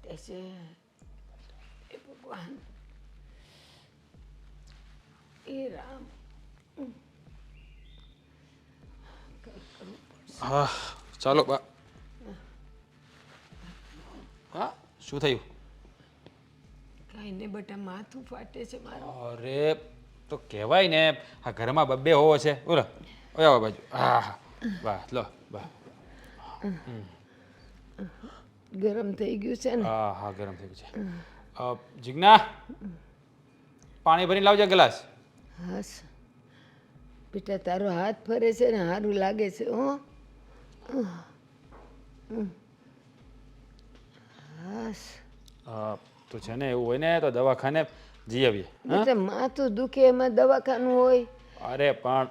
ફાટે છે એ ભગવાન એ રામ હા ચાલો બા. હા શું થયું? કાંઈ ને બટા માથું ફાટે છે મારું. અરે તો કહેવાય ને આ ઘરમાં બબ્બે હોવો છે. બોલો ઓયા બાજુ. હા હા વાહ લો વાહ. ગરમ થઈ ગયું છે ને. હા હા ગરમ થઈ ગયું છે. જીજ્ઞા પાણી ભરીને લાવજે ગ્લાસ. હાસ બેટા તારો હાથ ફરે છે ને સારું લાગે છે હો. હાસ તો છે ને એવું હોય ને તો દવાખાને જઈ આવીએ. બેટા માથું દુખે એમાં દવાખાનું હોય? અરે પણ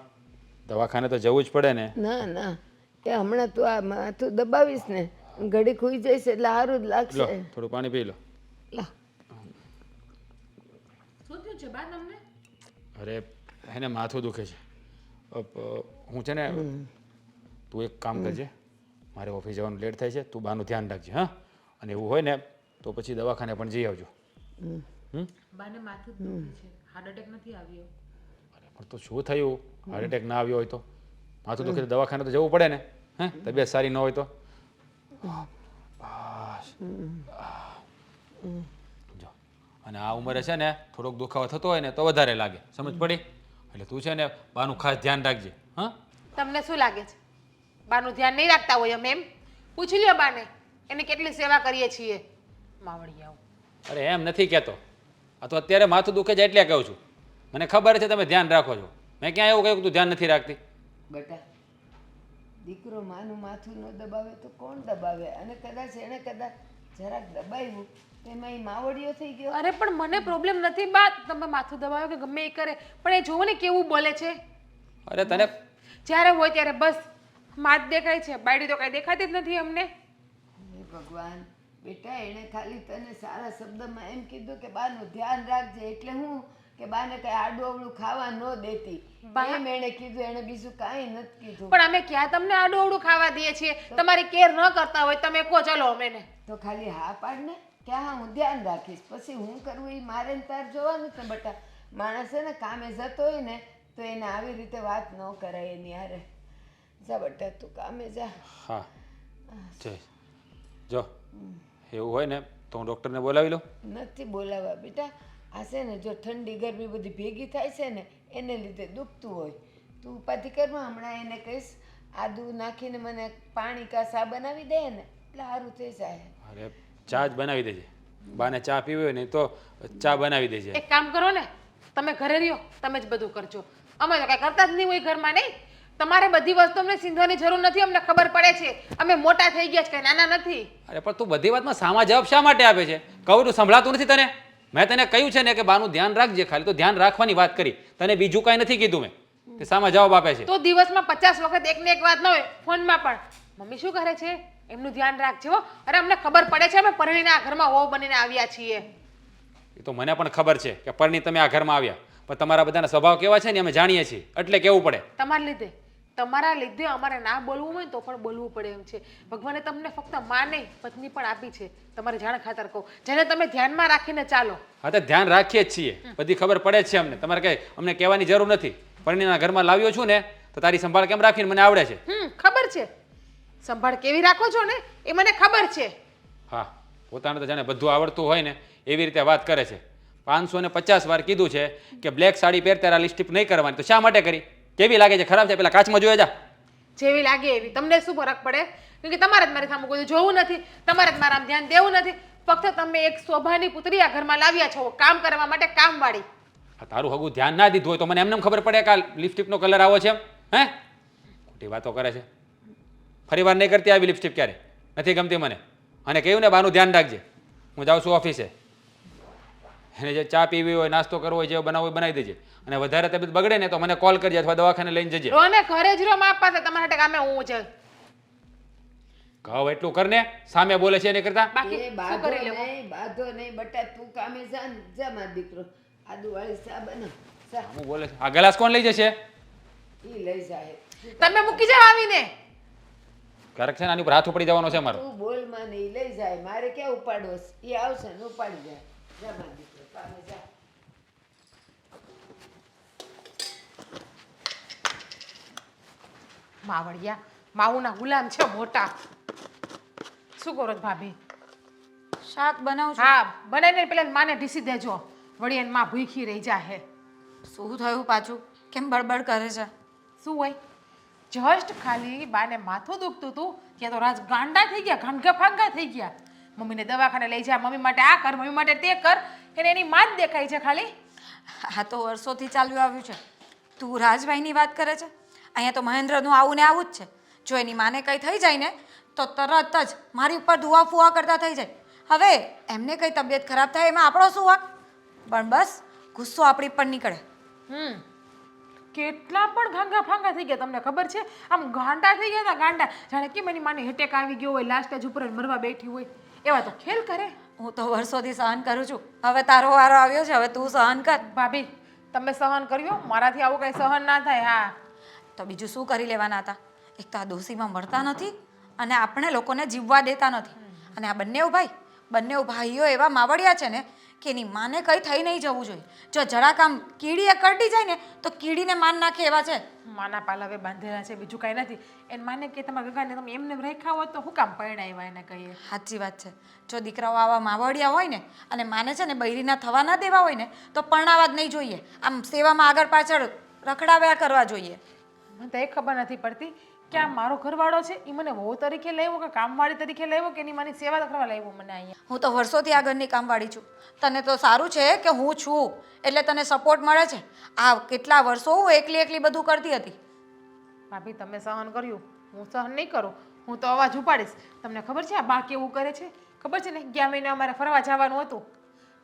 દવાખાને તો જવું જ પડે ને. ના ના એ હમણાં તું આ માથું દબાવીશ ને ઘડી ખુઈ જઈશ એટલે સારું જ લાગશે. લો થોડું પાણી પી લો. લા શું થયું છે બા તમને? અરે એને માથું દુખે છે. હું છે ને તું એક કામ કરજે, મારે ઓફિસ જવાનું લેટ થાય છે, તું બાનું ધ્યાન રાખજે. હા અને એવું હોય ને તો પછી દવાખાને પણ જઈ આવજો. બાને માથું જ દુખે છે, હાર્ટ એટેક નથી આવ્યો. અરે પણ તો શું થયું? હાર્ટ એટેક ના આવ્યો હોય તો માથું દુખે તો દવાખાને તો જવું પડે ને. હે તબિયત સારી ન હોય તો. જો અને આ ઉંમરે છે ને થોડોક દુખાવો થતો હોય ને તો વધારે લાગે, સમજ પડી? એટલે તું છે ને બાનું ખાસ ધ્યાન રાખજે. હા તમને શું લાગે છે બાનું ધ્યાન નહીં રાખતા હોય અમે? એમ પૂછી લ્યો બાને, એને કેટલી સેવા કરીએ છીએ. માવડિયાઓ. અરે એમ નથી કહેતો, આ તો અત્યારે માથું દુખે છે એટલે કહું છું. મને ખબર છે તમે ધ્યાન રાખો છો. મેં ક્યાં એવું કહ્યું કે તું ધ્યાન નથી રાખતી? બેટા દીકરો માનું માથું ન દબાવે તો કોણ દબાવે? અને કદાચ એણે કદાચ જરાક દબાવ્યું તો એમાં એ માવડિયો થઈ ગયો. અરે પણ મને પ્રોબ્લેમ નથી બા, તમે માથું દબાવો કે ગમે એ કરે, પણ એ જોવો ને કેવું બોલે છે. અરે તને જ્યારે હોય ત્યારે બસ માથ દેખાય છે, બાયડી તો કઈ દેખાતી જ નથી અમને. હે ભગવાન બેટા એણે ખાલી તને સારા શબ્દમાં એમ કીધું કે બાનું ધ્યાન રાખજે, એટલે હું કે બાને કઈ આડું અવળું ખાવા ન દેતી એમ એણે કીધું. એણે બીજું કાંઈ નથી કીધું. પણ અમે ક્યાં તમને આડું અવળું ખાવા દઈએ છીએ? તમારી કેર ન કરતા હોય તમે કહો ચલો અમે ને. તો ખાલી હા પાડ ને કે હા હું ધ્યાન રાખીશ, પછી હું કરવું એ મારે ને તાર જોવાનું છે બેટા. માણસ છે ને કામે જતો હોય ને તો એને આવી રીતે વાત ન કરાય એની હારે. જા બેટા તું કામે જા. હા જય જો એવું હોય ને તો હું ડૉક્ટરને બોલાવી લઉં. નથી બોલાવા બેટા. આ છે ને જો ઠંડી ગરમી બધી ભેગી થાય છે ને એને લીધે દુખતું હોય. તું ઉપાધિ કરમાં, હમણાં એને કહીશ આદુ નાખીને મને પાણી કા ચા બનાવી દે ને એટલે સારું થઈ જાય. અરે ચા જ બનાવી દેજે. બાને ચા પીવી હોય ને તો ચા બનાવી દેજે. એક કામ કરો ને, તમે ઘરે રહ્યો, તમે જ બધું કરજો. અમે તો કઈ કરતા જ નહીં હોય ઘરમાં. નહીં, તમારે બધી વસ્તુ અમને સિંધવાની જરૂર નથી, અમને ખબર પડે છે. અમે મોટા થઈ ગયા છે, કઈ નાના નથી. અરે પણ તું બધી વાતમાં સામા જવાબ શા માટે આપે છે? કહું તું સંભળાતું નથી તને? મેં તને કહ્યું છે ને કે બાનું ધ્યાન રાખજે, ખાલી તો ધ્યાન રાખવાની વાત કરી, તને બીજું કાંઈ નથી કીધું મેં. તે સામા જવાબ આપે છે. તો દિવસમાં 50 વખત એકને એક વાત ન હોય, ફોનમાં પણ મમ્મી શું કરે છે એમનું ધ્યાન રાખજો હો. અરે અમને ખબર પડે છે, અમે પરણીને આ ઘરમાં વહુ બનીને આવ્યા છીએ. એ તો મને પણ ખબર છે કે પરણી તમે આ ઘરમાં આવ્યા, પણ તમારા બધાના સ્વભાવ કેવા છે ને અમે જાણીએ છીએ, એટલે કેવું પડે. તમારા લીધે અમારે ના બોલવું હોય તો પણ બોલવું પડે એમ છે. ભગવાને તમને ફક્ત માં નહીં પત્ની પણ આપી છે. તમારી જાણ ખાતર કહું, જેને તમે ધ્યાનમાં રાખીને ચાલો. હા તો ધ્યાન રાખીએ જ છીએ, બધી ખબર પડે જ છે અમને. તમારે કઈ અમને કહેવાની જરૂર નથી. પરણીના ઘરમાં લાવ્યો છું ને તો તારી સંભાળ કેમ રાખીને મને આવડે છે. ખબર છે સંભાળ કેવી રાખો છો ને એ મને ખબર છે. હા પોતાને તો જાણે બધું આવડતું હોય ને એવી રીતે વાત કરે છે. 550 વાર કીધું છે કે બ્લેક સાડી પહેરતા આ લિપસ્ટિક નહીં કરવાની, તો શા માટે કરી? કેવી લાગે છે? ખરાબ છે? પેલા કાચમાં જોઈ જા. જેવી લાગે એવી, તમને શું ફરક પડે? કેમ કે તમારે જ મારી સામે કોઈ જોવું નથી, તમારે જ મારા ધ્યાન દેવું નથી. ફક્ત તમે એક શોભાની પુત્રી આ ઘરમાં લાવ્યા છો કામ કરવા માટે, કામવાળી. તારું હગું ધ્યાન ના દીધું હોય તો મને એમને ખબર પડે કે આ લિપસ્ટિકનો કલર આવો છે એમ? હે ખોટી વાતો કરે છે. ફરી વાર નહીં કરતી આવી લિપસ્ટિક ક્યારે, નથી ગમતી મને. અને કહ્યું ને બાનું ધ્યાન રાખજે. હું જાઉં છું ઓફિસે. એને જે ચા પીવી હોય, નાસ્તો કરવો હોય, જે બનાવવું હોય બનાવી દેજે. અને વધારે તબિયત બગડે ને તો મને કોલ કરજે અથવા દવાખાને લઈને જજે. રોને ઘરે જ રહો, માપ પાસે તમારા માટે કામે હું છે. કહો એટલું કરને, સામે બોલે છે એને કરતા. બાકી એ શું બાધો કરી લેવો? નહીં, બાધો નહીં બટા. તું કામે જા ને જા મારો દીકરો. આદુ વાળી ચા બનાવ. ચા હું બોલે છે આ ગ્લાસ કોણ લઈ જશે? ઈ લઈ જાય. તમે મૂકી જાવ આવીને. ક્યારેક છે ને આની ઉપર હાથ ઉપડી જવાનો છે મારો. તું બોલમાં નહીં લઈ જાય મારે ક્યાં ઉપાડવો છે? એ આવશે ને ઉપાડી જાય. જા મારા દીકરો કામે જા. માવડિયા માવુના ગુલામ છે મોટા. શું કરો છો ભાભી? શાક બનાવું છું. હા બનાવીને પેલા માને ઢીસી દેજો. વળી એની માં ભૂખી રહી જાહે. શું થયું પાછું? કેમ બળબડ કરે છે? શું હોય? જસ્ટ ખાલી બાને માથું દુખતું હતું ત્યાં તો રાજ ગાંડા થઈ ગયા, ગાંગા ફાંગા થઈ ગયા. મમ્મીને દવાખાને લઈ જા, મમ્મી માટે આ કર, મમ્મી માટે તે કર. એને એની માં જ દેખાય છે ખાલી. આ તો વર્ષોથી ચાલ્યું આવ્યું છે. તું રાજભાઈની વાત કરે છે? અહીંયા તો મહેન્દ્રનું આવું ને આવું જ છે. જો એની માને કંઈ થઈ જાય ને તો તરત જ મારી ઉપર ધુઆ ફુવા કરતા થઈ જાય. હવે એમને કંઈ તબિયત ખરાબ થાય એમાં આપણો શું વાંક? પણ બસ ગુસ્સો આપણી પર નીકળે. કેટલા પણ ગાંગા ફાંગા થઈ ગયા તમને ખબર છે? આમ ગાંડા થઈ ગયા હતા ગાંડા. જાણે કેમ એની માને હેટેક આવી ગયો હોય, લાસ્ટ સ્ટેજ ઉપર જ મરવા બેઠી હોય. એવા તો ખેલ કરે. હું તો વર્ષોથી સહન કરું છું. હવે તારો વારો આવ્યો છે, હવે તું સહન કર. ભાભી તમે સહન કર્યો, મારાથી આવું કઈ સહન ના થાય. હા તો બીજું શું કરી લેવાના હતા? એક તો આ દોશીમાં મળતા નથી અને આપણે લોકોને જીવવા દેતા નથી. અને આ બંને ભાઈઓ એવા માવડિયા છે ને કે એની માને કંઈ થઈ નહીં જવું જોઈએ. જો જરાક આમ કીડીએ કરડી જાય ને તો કીડીને માન નાખે એવા છે. માના પાલવે બાંધેલા છે, બીજું કાંઈ નથી. એને માને કે તમારા ગગાને તમે એમને રાખ્યા હોત તો હું કામ પરણાવ્યા એને કહીએ. સાચી વાત છે. જો દીકરાઓ આવા માવડિયા હોય ને અને માને છે ને બૈરીના થવા ના દેવા હોય ને તો પરણાવા જ નહીં જોઈએ. આમ સેવામાં આગળ પાછળ રખડાવ્યા કરવા જોઈએ. મને તો એ ખબર નથી પડતી કે આ મારો ઘરવાળો છે એ મને વહુ તરીકે લાવ્યો કે કામવાળી તરીકે લાવ્યો કે એની માની સેવા કરવા લાવ્યો મને અહીંયા. હું તો વર્ષોથી આ ઘરની કામવાળી છું. તને તો સારું છે કે હું છું એટલે તને સપોર્ટ મળે છે. આ કેટલા વર્ષો હું એકલી બધું કરતી હતી. ભાભી તમે સહન કર્યું, હું સહન નહીં કરું. હું તો અવાજ ઉપાડીશ. તમને ખબર છે આ બા કેવું કરે છે? ખબર છે ને, ગયા મહિને અમારે ફરવા જવાનું હતું,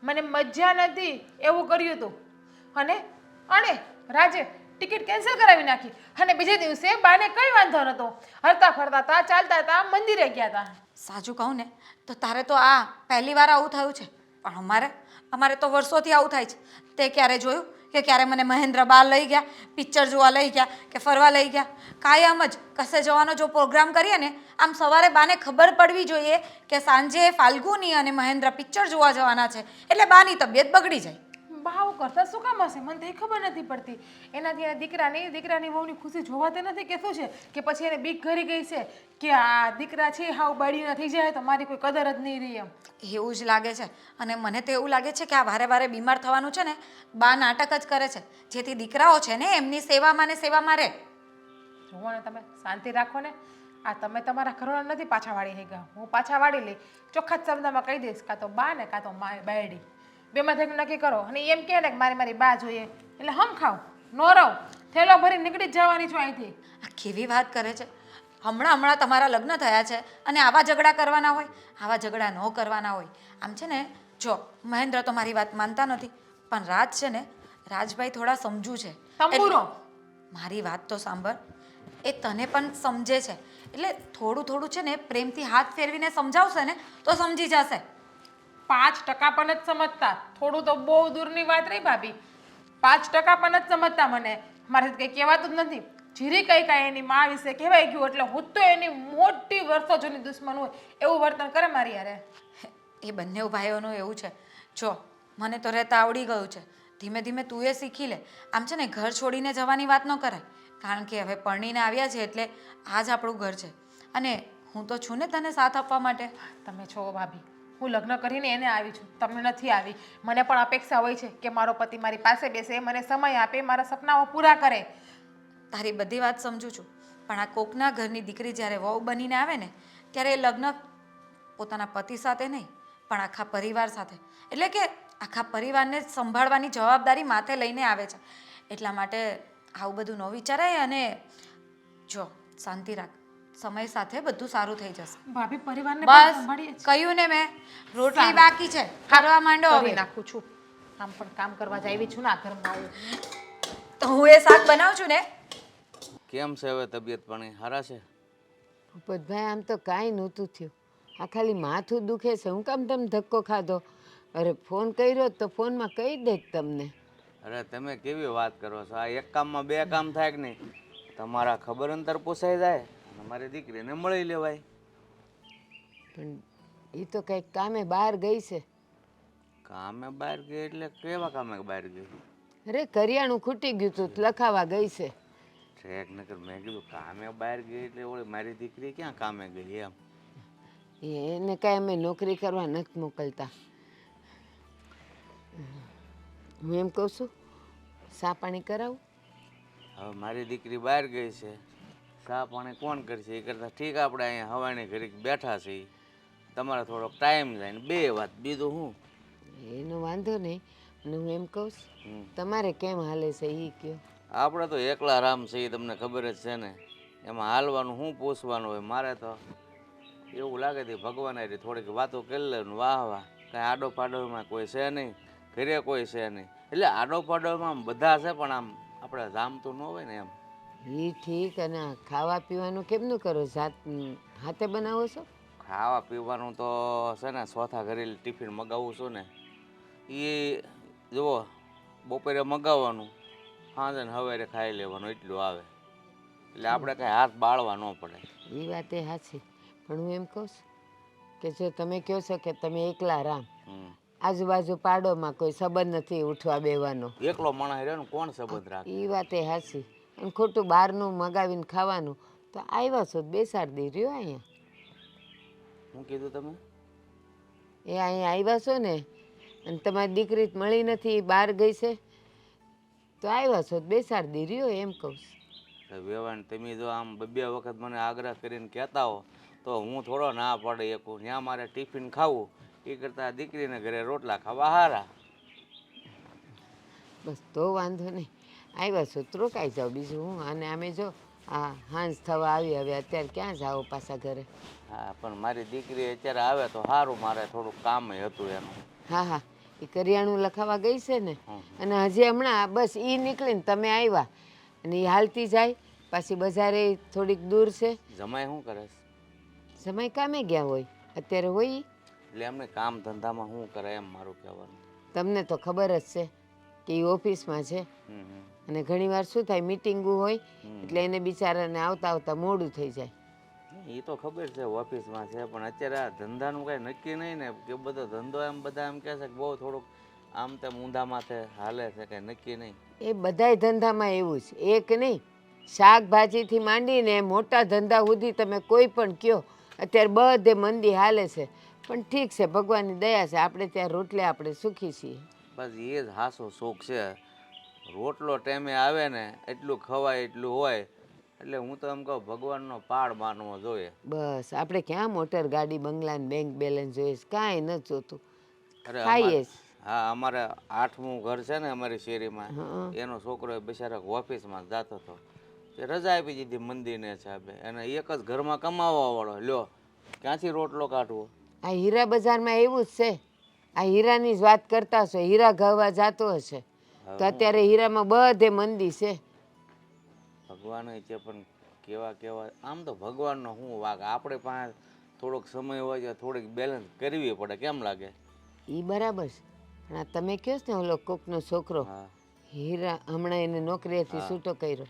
મને મજા નથી એવું કર્યું હતું. અને રાજે ટિકિટ કેન્સલ કરાવી નાખી. અને બીજે દિવસે બાને કઈ વાંધો નતો, હરતા ફરતા હતા, ચાલતા હતા, મંદિરે ગયા હતા. સાચું કહું ને તો તારે તો આ પહેલી વાર આવું થયું છે. પણ અમારે તો વર્ષોથી આવું થાય છે. તે ક્યારે જોયું કે ક્યારે મને મહેન્દ્ર બહાર લઈ ગયા, પિક્ચર જોવા લઈ ગયા કે ફરવા લઈ ગયા? કાયમ જ કશે જવાનો જો પ્રોગ્રામ કરીએ ને આમ સવારે બાને ખબર પડવી જોઈએ કે સાંજે ફાલ્ગુની અને મહેન્દ્ર પિક્ચર જોવા જવાના છે એટલે બાની તબિયત બગડી જાય. ભાવ કરતા શું કામ હશે? મને તો એ ખબર નથી પડતી. એનાથી એના દીકરાની વહુની ખુશી જોવાતી નથી કે શું છે? કે પછી એને બીક ઘરી ગઈ છે કે આ દીકરા છે હાવ બાળીના થઈ જાય તો મારી કોઈ કદર જ નહીં રહી એમ. એવું જ લાગે છે. અને મને તો એવું લાગે છે કે આ વારે બીમાર થવાનું છે ને બા નાટક જ કરે છે જેથી દીકરાઓ છે ને એમની સેવામાં ને સેવામાં રહે. જુઓ ને તમે શાંતિ રાખો ને. આ તમે તમારા ઘરવાળા નથી પાછા વાળી થઈ ગયા, હું પાછા વાળી લઈ. ચોખ્ખા જ શબ્દમાં કહી દઈશ, કાં તો બા ને કાં તો બાયડી, બેમાંથી એક નક્કી કરો. અને એમ કહે ને કે મારી બા જોઈએ એટલે હમ ખાવ નો રહો, થેલો ભરી નીકળી જ જવાની છું અહીંથી. આ કેવી વાત કરે છે? હમણાં તમારા લગ્ન થયા છે અને આવા ઝઘડા કરવાના હોય? આવા ઝઘડા ન કરવાના હોય. આમ છે ને જો મહેન્દ્ર તો મારી વાત માનતા નથી પણ રાજ છે ને, રાજભાઈ થોડા સમજુ છે. તંબુરો મારી વાત તો સાંભળ. એ તને પણ સમજે છે એટલે થોડું છે ને પ્રેમથી હાથ ફેરવીને સમજાવશે ને તો સમજી જશે. 5% પણ જ સમજતા. થોડું તો બહુ દૂરની વાત રહી ભાભી. 5% પણ જ સમજતા. મને મારે કંઈ કહેવાતું જ નથી. જીરી કઈ કાંઈ એની મા વિશે કહેવાય ગયું એટલે હું તો એની મોટી વર્ષો જૂની દુશ્મન હોય એવું વર્તન કરે મારી યારે. એ બંને ભાઈઓનું એવું છે. જો મને તો રહેતા આવડી ગયું છે. ધીમે ધીમે તું એ શીખી લે. આમ છે ને ઘર છોડીને જવાની વાત ન કરાય કારણ કે હવે પરણીને આવ્યા છે એટલે આ જ આપણું ઘર છે અને હું તો છું ને તને સાથ આપવા માટે. તમે છો ભાભી, હું લગ્ન કરીને એને આવી છું, તમને નથી આવી. મને પણ અપેક્ષા હોય છે કે મારો પતિ મારી પાસે બેસે, મને સમય આપે, મારા સપનાઓ પૂરા કરે. તારી બધી વાત સમજુ છું પણ આ કોકના ઘરની દીકરી જ્યારે વહુ બનીને આવે ને ત્યારે એ લગ્ન પોતાના પતિ સાથે નહીં પણ આખા પરિવાર સાથે, એટલે કે આખા પરિવારને સંભાળવાની જવાબદારી માથે લઈને આવે છે. એટલા માટે આવું બધું ન વિચારાય અને જો શાંતિ રાખ, સમય સાથે બધું સારું થઈ જશે. ભાભી પરિવારને પણ સંભાળીએ બસ કહ્યું ને મેં, રોટલી બાકી છે, કરવા માંડો કરી હવે. નાખું છું. આમ પણ કામ કરવા જ આવી છું ને આ ઘરમાં આવું. તો હું એ શાક બનાવું છું ને. કેમ છે હવે તબિયત પાણી સારા છે? ભૂપતભાઈ આમ તો કાંઈ નહોતું થયું, આ ખાલી માથું દુખે છે. હું કામ તમે ધક્કો ખાધો? અરે ફોન કર્યો તો ફોનમાં કહી દે તમને. અરે તમે કેવી વાત કરો છો? આ એક કામમાં બે કામ થાય કે નહીં? તમારા ખબર અંતર પૂછાઈ જાય. અને મારી દીકરીને મળી લેવાય. પણ એ તો કંઈક કામે બહાર ગઈ છે. કામે બહાર ગઈ એટલે કેવા કામે બહાર ગઈ? અરે કરિયાણું ખૂટી ગયું તું લખાવા ગઈ છે. ટ્રેક નકર મેં કીધું કામે બહાર ગઈ એટલે ઓળી મારી દીકરી ક્યાં કામે ગઈ એમ. એને કાંઈ અમે નોકરી કરવા નથી મોકલતા. હું એમ કહું છું સા પાણી કરાવું? હવે મારી દીકરી બહાર ગઈ છે, ચા પાણી કોણ કરશે? એ કરતાં ઠીક આપણે અહીંયા હવાણી ઘડીક બેઠા છીએ, તમારે થોડોક ટાઈમ જાય ને બે વાત, બીજું શું? એનો વાંધો નહીં. અને હું એમ કહું છું હમ. તમારે કેમ હાલે છે એ કયો. આપણે તો એકલા રામ છે એ તમને ખબર જ છે ને, એમાં હાલવાનું શું પૂછવાનું હોય? મારે તો એવું લાગે છે ભગવાને થોડીક વાતો કરી લે ને વાહ વાહ, કાંઈ આડો પાડોમાં કોઈ છે નહીં, ઘરે કોઈ છે નહીં. એટલે આડો પાડોમાં આમ બધા છે પણ આમ આપણે જામતું ન હોય ને એમ. એ ઠીક. અને આ ખાવા પીવાનું કેમનું કરો? હાથે બનાવો છો? ખાવા પીવાનું તો છે ને ચોથા ઘરે ટિફિન મગાવું છું ને, એ જુઓ બપોરે મગાવવાનું, સાંજે ને સવારે ખાઈ લેવાનું, એટલું આવે. એટલે આપણે કાંઈ હાથ બાળવા ન પડે. એ વાત એ સાચી. પણ હું એમ કહું છું કે જો તમે કહો છો કે તમે એકલા રામ, હમ. આજુબાજુ પાડોમાં કોઈ સંબંધ નથી ઉઠવા બેવાનો, એકલો માણસ રહ્યો ને કોણ સંબંધ રાખે? એ વાત એ સાચી. અને ખોટું બહારનું મગાવીને ખાવાનું તો આવ્યા છો બેસાડી દઈ રહ્યો અહીંયા. શું કીધું તમે? એ અહીંયા આવ્યા છો ને અને તમારી દીકરી મળી નથી, એ બહાર ગઈ છે તો આવ્યા છો બેસાડી દઈ રહ્યો એમ કહું છું. વેવાણ તમે જો આમ બે વખત મને આગ્રહ કરીને કહેતા હો તો હું થોડો ના પાડી શકું. ત્યાં મારે ટિફિન ખાવું એ કરતાં દીકરીને ઘરે રોટલા ખાવા હારા. બસ તો વાંધો નહીં. આવ્યા છો તો રોકાઈ જાઓ, બીજું હું. અને અમે જો હા હાંજ થવા આવી, હવે અત્યારે ક્યાં જાઓ પાછા ઘરે? હા પણ મારી દીકરી અત્યારે આવે તો સારું, મારે થોડુંક કામ હતું એનું. હા હા, એ કરિયાણું લખાવા ગઈ છે ને, હમ. અને હજી હમણાં બસ એ નીકળીને તમે આવ્યા. અને એ હાલતી જાય પાછી બજારે થોડીક દૂર છે. જમાય શું કરે છે? સમય કામે ગયા હોય અત્યારે હોય ઈ. એટલે એમને કામ ધંધામાં શું કરે એમ મારું કહેવાનું. તમને તો ખબર જ છે કે એ ઓફિસમાં છે. હમ હમ. અને ઘણીવાર શું થાય મિટિંગો હોય હમ. એટલે એને બિચારાને આવતા આવતા મોડું થઈ જાય. એ તો ખબર છે ઓફિસમાં છે, પણ અત્યારે આ ધંધાનું કાંઈ નક્કી નહીં ને, કે બધો ધંધો એમ બધા એમ કહે છે કે બહુ થોડુંક આમ તેમ ઊંધા માથે હાલે છે, કાંઈ નક્કી નહીં. એ બધાય ધંધામાં એવું છે, એક નહીં. શાકભાજીથી માંડીને મોટા ધંધા સુધી તમે કોઈ પણ કયો અત્યારે બધે મંદી હાલે છે. પણ ઠીક છે, ભગવાનની દયા છે, આપણે ત્યાં રોટલે આપણે સુખી છીએ. બસ એ જ હાસો સુખ છે. રોટલો ટાઈમે આવે ને એટલું ખવાય એટલું હોય. એટલે હું તો એમ કહું ભગવાનનો પાડ માનવો જોઈએ. બસ આપણે ક્યાં મોટર ગાડી બંગલા ને બેંક બેલેન્સ જોઈએ છે? કાંઈ નથી જોતું. અરે ખાઈએ જ. હા અમારે 8મું ઘર છે ને અમારી શેરીમાં, હં. એનો છોકરો બિચારા ઓફિસમાં જતો હતો, તે રજા આપી દીધી મંદિરને સાહેબે, અને એક જ ઘરમાં કમાવા વાળો, લ્યો ક્યાંથી રોટલો કાઢવો? આ હીરા બજારમાં એવું જ છે. આ હીરાની જ વાત કરતા હશો, હીરા ગહવા જાતો હશે તો અત્યારે હીરામાં બધે મંદી છે. ભગવાન છે પણ કેવા કેવા, આમ તો ભગવાનનો શું વાગ, આપણે પાસે થોડોક સમય હોય છે, થોડીક બેલેન્સ કરવી પડે, કેમ લાગે? એ બરાબર છે. પણ આ તમે કહો છો ને ઓલો કોકનો છોકરો હા હીરા હમણાં એને નોકરીએથી છૂટો કર્યો,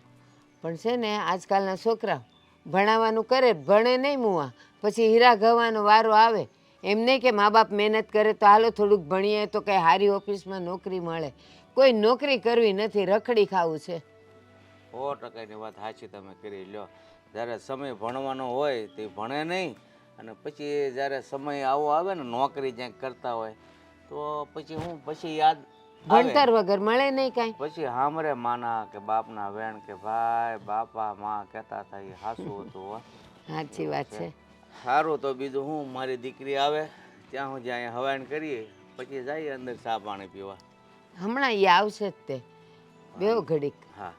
પણ છે ને આજકાલના છોકરા ભણાવવાનું કરે, ભણે નહીં મુવા, પછી હીરા ગવાનો વારો આવે. એમ નહીં કે મા બાપ મહેનત કરે તો હાલો થોડુંક ભણીએ તો કંઈ સારી ઓફિસમાં નોકરી મળે. કોઈ નોકરી કરવી નથી, રખડી ખાવું છે. 100%ની વાત સાચી તમે કરી. લ્યો જ્યારે સમય ભણવાનો હોય તે ભણે નહીં, અને પછી જ્યારે સમય આવો આવે ને નોકરી જ્યાં કરતા હોય તો પછી હું પછી યાદ ભણતર વગર મળે નહીં કાંઈ. પછી સાંભળે માના કે બાપના વેણ કે ભાઈ બાપા માં કહેતા હતા એ સાચું હતું. હો સાચી વાત છે. સારું તો બીજું હું, મારી દીકરી આવે ત્યાં હું જ્યાં હવાણ કરીએ પછી જઈએ અંદર ચા પાણી પીવા. હમણાં એ આવશે જ તે બેવ ઘડીક. હા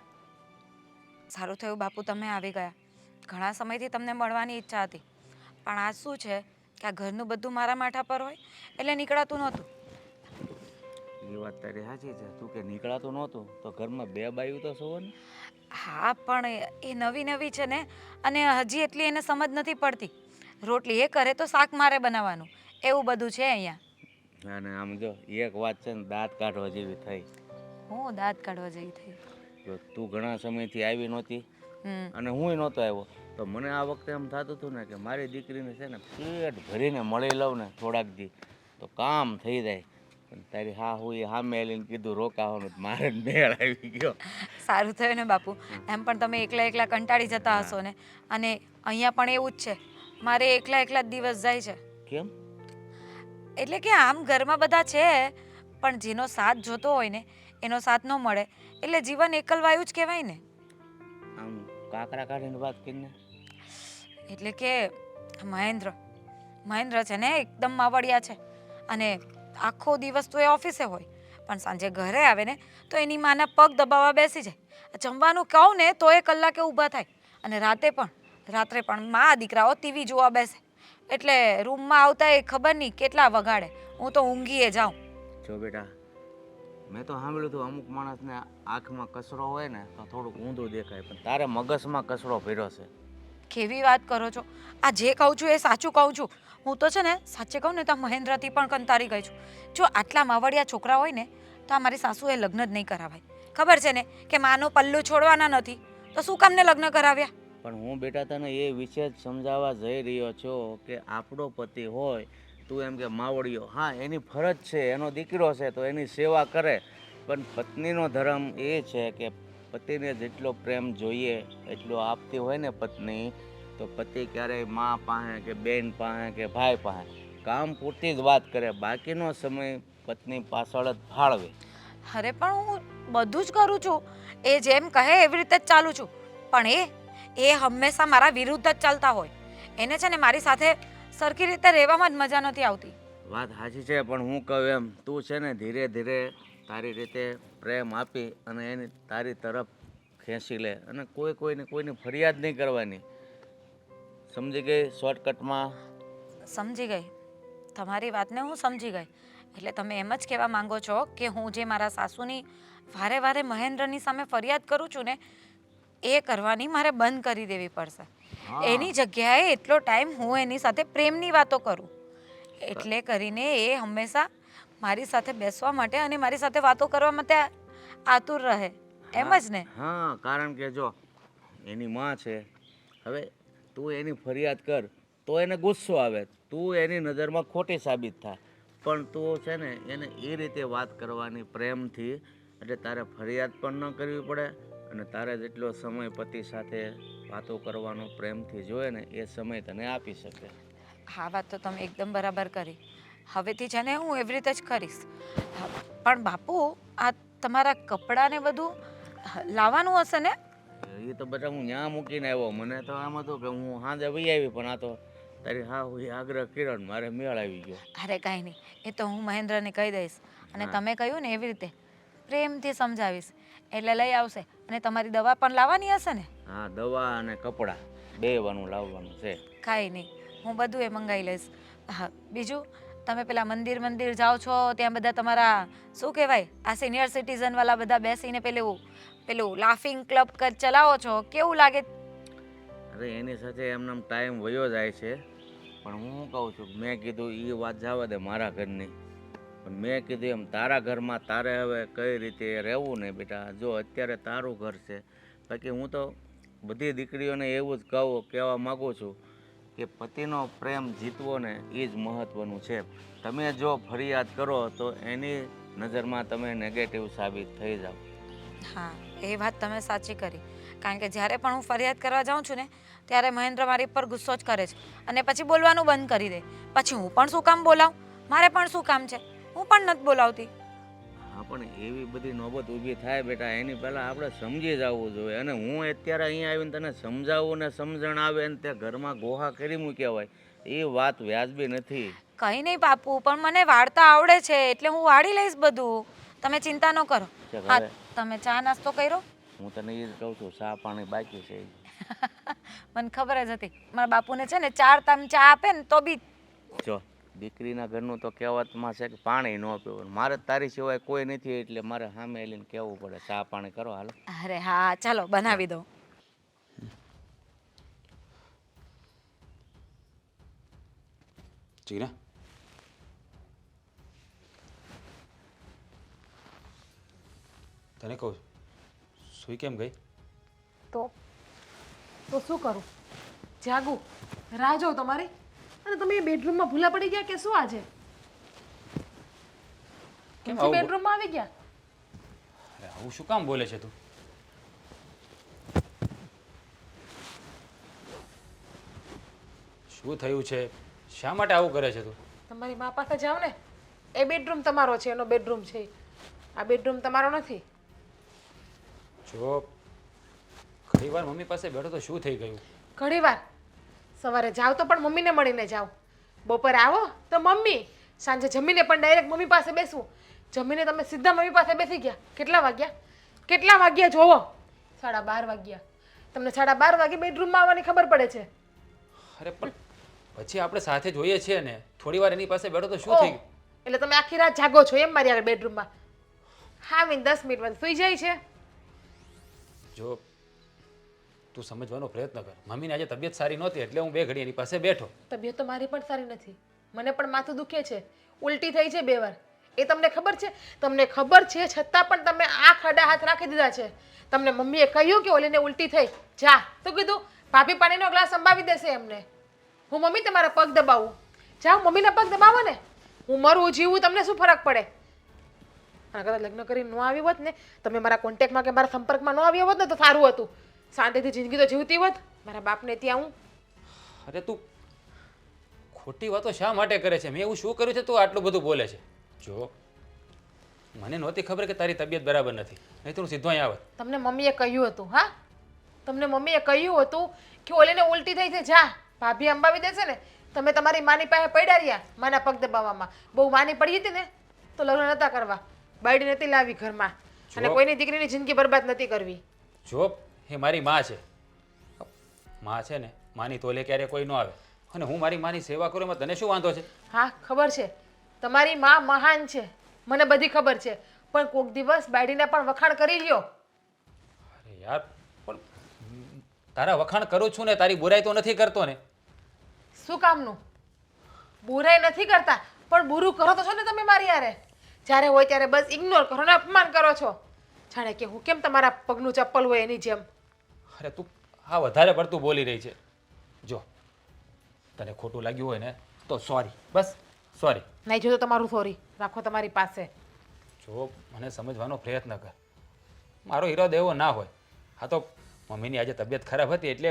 સારું થયું બાપુ તમે આવી ગયા. ઘણા સમયથી તમને મળવાની ઈચ્છા હતી, પણ આજ શું છે કે આ ઘરનું બધું મારા માથા પર હોય એટલે નીકળાતું નહોતું. એ વાત તારી સાચી છે. તું કે નીકળાતું નહોતું તો ઘરમાં બે બાયું તો છો ને? હા પણ એ નવી નવી છે ને, અને હજી એટલી એને સમજ નથી પડતી. રોટલી એ કરે તો શાક મારે બનાવવાનું, એવું બધું છે અહીંયા. અને આમ જો એક વાત છે ને દાંત કાઢવા જેવી થઈ. હું દાંત કાઢવા જેવી થઈ? જો તું ઘણા સમયથી આવી નહોતી હમ અને હુંય નહોતો આવ્યો, તો મને આ વખતે એમ થતું હતું ને કે મારી દીકરીને છે ને પેટ ભરીને મળી લઉં ને થોડાક દી તો કામ થઈ જાય. પણ તારી હા હું એ સામે આવીને કીધું રોકાવાનું તો મારે જ મેળ આવી ગયો. સારું થયું ને બાપુ. એમ પણ તમે એકલા એકલા કંટાળી જતા હશો ને. અને અહીંયા પણ એવું જ છે, મારે એકલા એકલા જ દિવસ જાય છે. કેમ? એટલે કે આમ ઘરમાં બધા છે, પણ જેનો સાથ જોતો હોય ને એનો સાથ ન મળે એટલે જીવન એકલવાયું જ કહેવાય ને. આમ કાકરા કાઢીને વાત કરીને એટલે કે મહેન્દ્ર છે ને એકદમ માવડિયા છે, અને આખો દિવસ તો એ ઓફિસે હોય, પણ સાંજે ઘરે આવે ને તો એની માના પગ દબાવવા બેસી જાય. જમવાનું કહું ને તો એ કલાકે ઊભા થાય. અને રાત્રે પણ મા દીકરાઓ ટીવી જોવા બેસે, એટલે રૂમમાં આવતા એ ખબર નહીં કેટલા વગાડે. હું તો ઊંઘીએ જાઉં. જો બેટા, મેં તો સાંભળ્યું હતું અમુક માણસને આંખમાં કચરો હોય ને તો થોડુંક ઊંધું દેખાય, પણ તારે મગજમાં કચરો ભર્યો છે. કેવી વાત કરો છો? આ જે કહું છું એ સાચું કહું છું. હું તો છે ને સાચે કહું ને તો મહેન્દ્રથી પણ કંટાળી ગઈ છું. જો આટલા માવડિયા છોકરા હોય ને તો આ મારી સાસુએ લગ્ન જ નહીં કરાવાય. ખબર છે ને કે માનું પલ્લું છોડવાના નથી, તો શું કામને લગ્ન કરાવ્યા? પણ હું બેટા તને એ વિશે જ સમજાવવા જઈ રહ્યો છું કે આપણો પતિ હોય, તું એમ કે માવડિયો, હા એની ફરજ છે, એનો દીકરો છે તો એની સેવા કરે, પણ પત્નીનો ધર્મ એ છે કે પતિને જેટલો પ્રેમ જોઈએ એટલો આપતી હોય ને પત્ની, તો પતિ ક્યારેય મા પાસે કે બેન પાસે કે ભાઈ પાસે કામ પૂરતી જ વાત કરે, બાકીનો સમય પત્ની પાછળ જ ફાળવે. અરે પણ હું બધું જ કરું છું, એ જેમ કહે એવી રીતે જ ચાલું છું, પણ એ હંમેશા મારા વિરુદ્ધ જ ચાલતા હોય. એને છે ને મારી સાથે સરખી રીતે રહેવામાં જ મજા નથી આવતી. વાત સાચી છે, પણ હું કહું એમ તું છે ને ધીરે ધીરે તારી રીતે પ્રેમ આપી અને એની તારી તરફ ખેંચી લે, અને કોઈની ફરિયાદ નહીં કરવાની. સમજી ગઈ? શોર્ટકટમાં સમજી ગઈ તમારી વાતને, હું સમજી ગઈ. એટલે તમે એમ જ કહેવા માંગો છો કે હું જે મારા સાસુની વારે વારે મહેન્દ્રની સામે ફરિયાદ કરું છું ને એ કરવાની મારે બંધ કરી દેવી પડશે. એની જગ્યાએ એટલો ટાઈમ હું એની સાથે પ્રેમની વાતો કરું, એટલે કરીને એ હંમેશા મારી સાથે બેસવા માટે અને મારી સાથે વાતો કરવા માટે આતુર રહે, એમ જ ને? હા, કારણ કે જો એની માં છે, હવે તું એની ફરિયાદ કર તો એને ગુસ્સો આવે, તું એની નજરમાં ખોટી સાબિત થાય, પણ તું છે ને એને એ રીતે વાત કરવાની પ્રેમથી, એટલે તારે ફરિયાદ પણ ન કરવી પડે, અને તારે જેટલો સમય પતિ સાથે વાતો કરવાનો પ્રેમથી જોઈએ ને એ સમય તને આપી શકે. હા, વાત તો તમે એકદમ બરાબર કરી. હવેથી છે ને હું એવી રીતે જ કરીશ. પણ બાપુ, આ તમારા કપડાં ને બધું લાવવાનું હશે ને? એ તો બધા હું ત્યાં મૂકીને આવ્યો, મને તો આમ હતું કે હું સાંજે વહી આવી, પણ આ તો તારી હા હું આગ્રહ કર્યો ને મારે મેળ આવી ગયો. અરે કાંઈ નહીં, એ તો હું મહેન્દ્રને કહી દઈશ, અને તમે કહ્યું ને એવી રીતે પ્રેમથી સમજાવીશ એટલે લઈ આવશે. અને તમારી દવા પણ લાવવાની હશે ને? હા, દવા અને કપડાં બેવાનું લાવવાનું છે. કાંઈ નહીં, હું બધું એ મંગાવી લઈશ. હા, બીજું તમે પેલા મંદિર જાઓ છો, ત્યાં બધા તમારા શું કહેવાય આ સિનિયર સિટીઝન વાળા બધા બેસીને પેલું લાફિંગ ક્લબ ચલાવો છો, કેવું લાગે? અરે એની સાથે એમને ટાઈમ વયો જાય છે, પણ હું કહું છું મેં કીધું એ વાત જવા દે મારા ઘરની, પણ મેં કીધું એમ તારા ઘરમાં તારે હવે કઈ રીતે રહેવું ને બેટા. જો અત્યારે તારું ઘર છે, બાકી હું તો બધી દીકરીઓને એવું જ કહેવા માગું છું કે પતિનો પ્રેમ જીતવો ને એ જ મહત્ત્વનું છે. તમે જો ફરિયાદ કરો તો એની નજરમાં તમે નેગેટિવ સાબિત થઈ જાઓ. હા, એ વાત તમે સાચી કરી. કારણ કે જ્યારે પણ હું ફરિયાદ કરવા જાઉં છું ને ત્યારે મહેન્દ્ર મારી પર ગુસ્સો જ કરે છે, અને પછી બોલવાનું બંધ કરી દે. પછી હું પણ શું કામ બોલાવું? મારે પણ શું કામ છે? હું પણ નથી બોલાવતી. હા, પણ એવી બધી નોબત ઊભી થાય બેટા, એની પહેલાં આપણે સમજી જવું જોઈએ. અને હું અત્યારે અહીંયા આવીને તને સમજાવું ને સમજણ આવે ને તે ઘરમાં ગોહા કરી મૂક્યા હોય, એ વાત વ્યાજબી નથી. કંઈ નહીં બાપુ, પણ મને વાળતા આવડે છે એટલે હું વાળી લઈશ બધું. તમે ચિંતા ન કરો. હા, તમે ચા નાસ્તો કર્યો? હું તને એ જ કહું છું, ચા પાણી બાકી છે. મને ખબર જ હતી મારા બાપુને છે ને 4 ટાઈમ ચા આપે ને તો બી. જો દીકરીના ઘરનું તો કહેવતમાં છે કે પાણી ન પીવું, મારે તારી સિવાય કોઈ નથી એટલે મારે સામે એલીને કહેવું પડે ચા પાણી કરો હાલો. અરે હા, ચાલો બનાવી દો. જીના, તને કહું સુઈ કેમ ગઈ? તો શું કરું? જાગું રાહ જોઉં તમારી. અને તમે એ બેડરૂમમાં ભૂલા પડી ગયા કે શું આજે? કેમ કેમ આવું બેડરૂમમાં આવી ગયા? અરે આવું શું કામ બોલે છે તું? શું થયું છે? શા માટે આવું કરે છે તું? તમારી મા પાસે જાઓ ને. એ બેડરૂમ તમારો છે, એનો બેડરૂમ છે. આ બેડરૂમ તમારો નથી. જો ઘણી વાર મમ્મી પાસે બેઠો તો શું થઈ ગયું? ઘણીવાર સવારે જાઓ તો પણ મમ્મીને મળીને જાઓ, બપોરે આવો તો મમ્મી, સાંજે જમીને પણ ડાયરેક્ટ મમ્મી પાસે બેસવું. જમીને તમે સીધા મમ્મી પાસે બેસી ગયા. કેટલા વાગ્યા? કેટલા વાગ્યા જોવો? 12:30 વાગ્યા. તમને 12:30 વાગે બેડરૂમમાં આવવાની ખબર પડે છે? અરે પણ પછી આપણે સાથે જોઈએ છીએ ને, થોડી વાર એની પાસે બેઠો તો શું થઈ ઓહ, ગયું? એટલે તમે આખી રાત જાગો છો એમ મારી આગળ બેડરૂમમાં? હા, 10 મિનિટમાં સુઈ જાય છે. જો તું સમજવાનો પ્રયત્ન કર. મમ્મીની આજે તબિયત સારી નહોતી એટલે હું 2 ઘડી એની પાસે બેઠો. તબિયત તો મારી પણ સારી નથી. મને પણ માથું દુખે છે, ઉલટી થઈ છે 2 વાર. એ તમને ખબર છે? તમને ખબર છે છતાં પણ તમે આ ખાડા હાથ રાખી દીધા છે. તમને મમ્મીએ કહ્યું કે ઓલીને ઉલટી થઈ, જા તો કીધું ભાભી પાણીનો ગ્લાસ સંભાવી દેશે એમને. હું મમ્મી તમારા પગ દબાવું? જાઓ મમ્મીના પગ દબાવો ને. હું મરું જીવું તમને શું ફરક પડે? અને કદાચ લગ્ન કરીને ન આવી હોત ને, તમે મારા કોન્ટેક્ટમાં કે મારા સંપર્કમાં ન આવ્યા હોત ને તો સારું હતું. શાંતિથી જિંદગી તો જીવતી હોત. મારા બાપને ત્યાં હું. અરે તું ખોટી વાતો શા માટે કરે છે? મેં એવું શું કર્યું છે તું આટલું બધું બોલે છે? જો મને નહોતી ખબર કે તારી તબિયત બરાબર નથી, નહીં તો હું સીધો અહીં આવત. તમને મમ્મીએ કહ્યું હતું? હા, તમને મમ્મીએ કહ્યું હતું કે ઓલીને ઉલટી થઈ છે, જા ભાભી અંબાવી દેશે ને. તમે તમારી માની પાસે પડ્યા રહ્યા માના પગ દબાવવામાં. બહુ માની પડી હતી ને તો લગ્ન નતા કરવા, બાયડી નથી લાવી ઘરમાં, અને કોઈની દીકરીની જિંદગી બરબાદ નથી કરવી. જો એ મારી માં છે. માં છે ને, માની તોલે ક્યારે કોઈ ન આવે, અને હું મારી માની સેવા કરું એમાં તને શું વાંધો છે? હા ખબર છે, તમારી માં મહાન છે, મને બધી ખબર છે, પણ કોક દિવસ બાયડીના પણ વખાણ કરી લ્યો. અરે યાર પણ તારા વખાણ કરું છું ને, તારી બુરાઈ તો નથી કરતો ને. શું કામનું? બુરાઈ નથી કરતા, પણ બુરું કરો તો છો ને તમે મારી યારે. જ્યારે હોય ત્યારે બસ ઇગ્નોર કરો ને અપમાન કરો છો. જાણે કે હું કેમ તમારા પગનું ચપ્પલ હોય એની જેમ. અરે તું હા વધારે પડતું બોલી રહી છે. જો તને ખોટું લાગ્યું હોય ને તો સોરી, બસ સોરી. નહીં જો તો તમારું સોરી રાખો તમારી પાસે. જો મને સમજવાનો પ્રયત્ન કર. મારો ઈરાદો એવો ના હોય. હા તો મમ્મીની આજે તબિયત ખરાબ હતી એટલે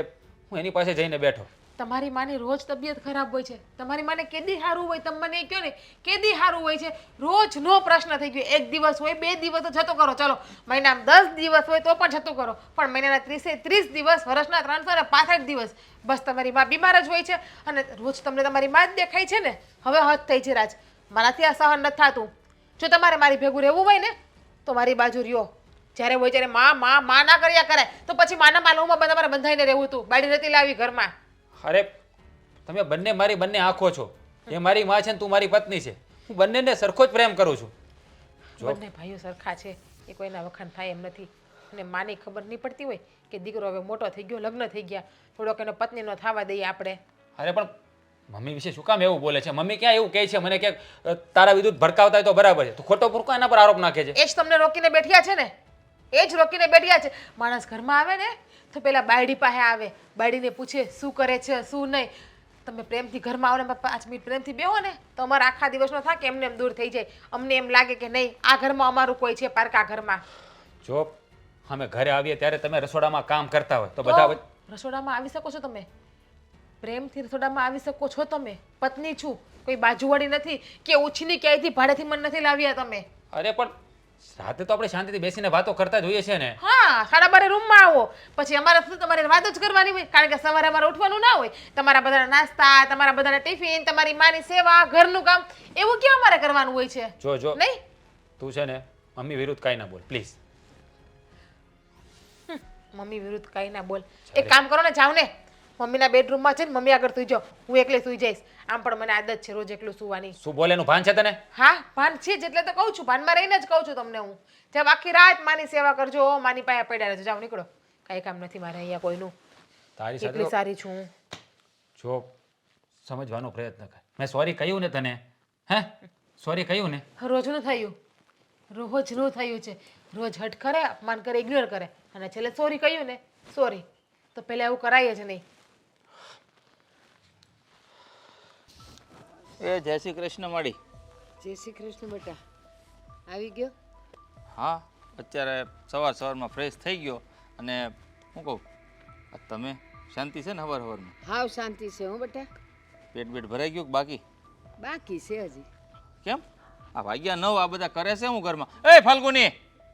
હું એની પાસે જઈને બેઠો. તમારી માની રોજ તબિયત ખરાબ હોય છે. તમારી માને કેદી સારું હોય તમે મને એ કહો ને, કેદી સારું હોય છે? રોજનો પ્રશ્ન થઈ ગયો. 1 દિવસ હોય, 2 દિવસ તો જતો કરો, ચલો મહિનામાં 10 દિવસ હોય તો પણ જતું કરો, પણ મહિનાના 30 દિવસ, વર્ષના 365 દિવસ બસ તમારી માં બીમાર જ હોય છે. અને રોજ તમને તમારી માં જ દેખાય છે ને. હવે હદ થઈ છે રાજ, મારાથી આ સહન નથી થતું. જો તમારે મારી ભેગું રહેવું હોય ને તો મારી બાજુ રહ્યો. જ્યારે હોય ત્યારે માં ના કર્યા કરે તો પછી માના માલવમાં તમારે બંધાઈને રહેવું હતું. બાયડી નથી લાવી ઘરમાં. અરે તમે બંને આંખો છો. એ મારી માં છે ને તું મારી પત્ની છે. હું બંનેને સરખો જ પ્રેમ કરું છું. બંને ભાઈઓ સરખા છે, એ કોઈના વખાણ થાય એમ નથી. અને માની ખબર નહીં પડતી હોય કે દીકરો હવે મોટો થઈ ગયો, લગ્ન થઈ ગયા, થોડોક એનો પત્નીનો થવા દઈએ આપણે. અરે પણ મમ્મી વિશે શું કામ એવું બોલે છે? મમ્મી ક્યાં એવું કહે છે મને કે તારા વિરુદ્ધ ભડકાવતા હોય તો બરાબર છે, તું ખોટો પૂરકો એના પર આરોપ નાખે છે? એ જ તમને રોકીને બેઠ્યા છે ને, એ જ રોકીને બેઠ્યા છે. માણસ ઘરમાં આવે ને તો પેલા બાયડી પાસે આવે, બાયડીને પૂછે શું કરે છે શું નહીં. તમે પ્રેમથી ઘરમાં આવો ને 5 મિનિટ પ્રેમથી બેહો ને તો અમારા આખા દિવસનો થાક એમને એમ દૂર થઈ જાય. અમને એમ લાગે કે નહીં આ ઘરમાં અમારું કોઈ છે, પારકા ઘરમાં. જો અમે ઘરે આવીએ ત્યારે તમે રસોડામાં કામ કરતા હોય તો બધા રસોડામાં આવી શકો છો તમે, પ્રેમથી રસોડામાં આવી શકો છો તમે. પત્ની છું, કોઈ બાજુવાળી નથી કે ઉછીની ક્યાંયથી ભાડેથી મન નથી લાવ્યા તમે. અરે પણ રાતે તો આપણે શાંતિથી બેસીને વાતો કરતા જોઈએ છે ને. હા, 12:30 રૂમમાં આવો પછી અમારે શું તમારે વાતો જ કરવાની હોય? કારણ કે સવારે અમારે ઉઠવાનું ના હોય. તમારા બધાના નાસ્તા, તમારા બધાના ટિફિન, તમારી માની સેવા, ઘરનું કામ, એવું ક્યાં અમારે કરવાનું હોય છે? જો નહીં તું છે ને મમ્મી વિરુદ્ધ કાંઈ ના બોલ પ્લીઝ. મમ્મી વિરુદ્ધ કાંઈ ના બોલ. એક કામ કરો ને, જાઓ ને મમ્મીના બેડરૂમમાં છે ને મમ્મી આગળ સુઈ જાઓ, હું એકલી સુઈ જઈશ. આમ પણ મને આદત છે રોજ એકલું સુવાની. શું બોલે એનું ભાન છે તને? હા ભાન છે જ, એટલે તો કહું છું, ભાનમાં રહીને જ કહું છું તમને હું. જેમ આખી રાત માની સેવા કરજો, માની પાસે પડ્યા રહેજો. જાઓ નીકળો, કાંઈ કામ નથી મારે અહીંયા કોઈનું. તારી એટલી સાથે સારી છું હું. જો સમજવાનો પ્રયત્ન કર. મેં સોરી કહ્યું ને તને? હે સોરી કહ્યું ને? રોજનું થયું, રોજનું થયું છે. રોજ હટ કરે, અપમાન કરે, ઇગ્નોર કરે, અને છેલ્લે સોરી કહ્યું ને સોરી. તો પહેલાં એવું કરાય જ નહીં. એ જય શ્રી કૃષ્ણ મળી. જય શ્રી કૃષ્ણ બેટા. આવી ગયો? હા, અત્યારે સવારમાં ફ્રેશ થઈ ગયો અને હું કહું, આ તમે શાંતિ છે ને સવારમાં? હાવ શાંતિ છે હો બેટા. પેટ બેટ ભરાઈ ગયું કે બાકી? બાકી છે હજી. કેમ આ વાગ્યા 9 આ બધા કરે છે હું ઘરમાં? એ ફાલ્ગુની,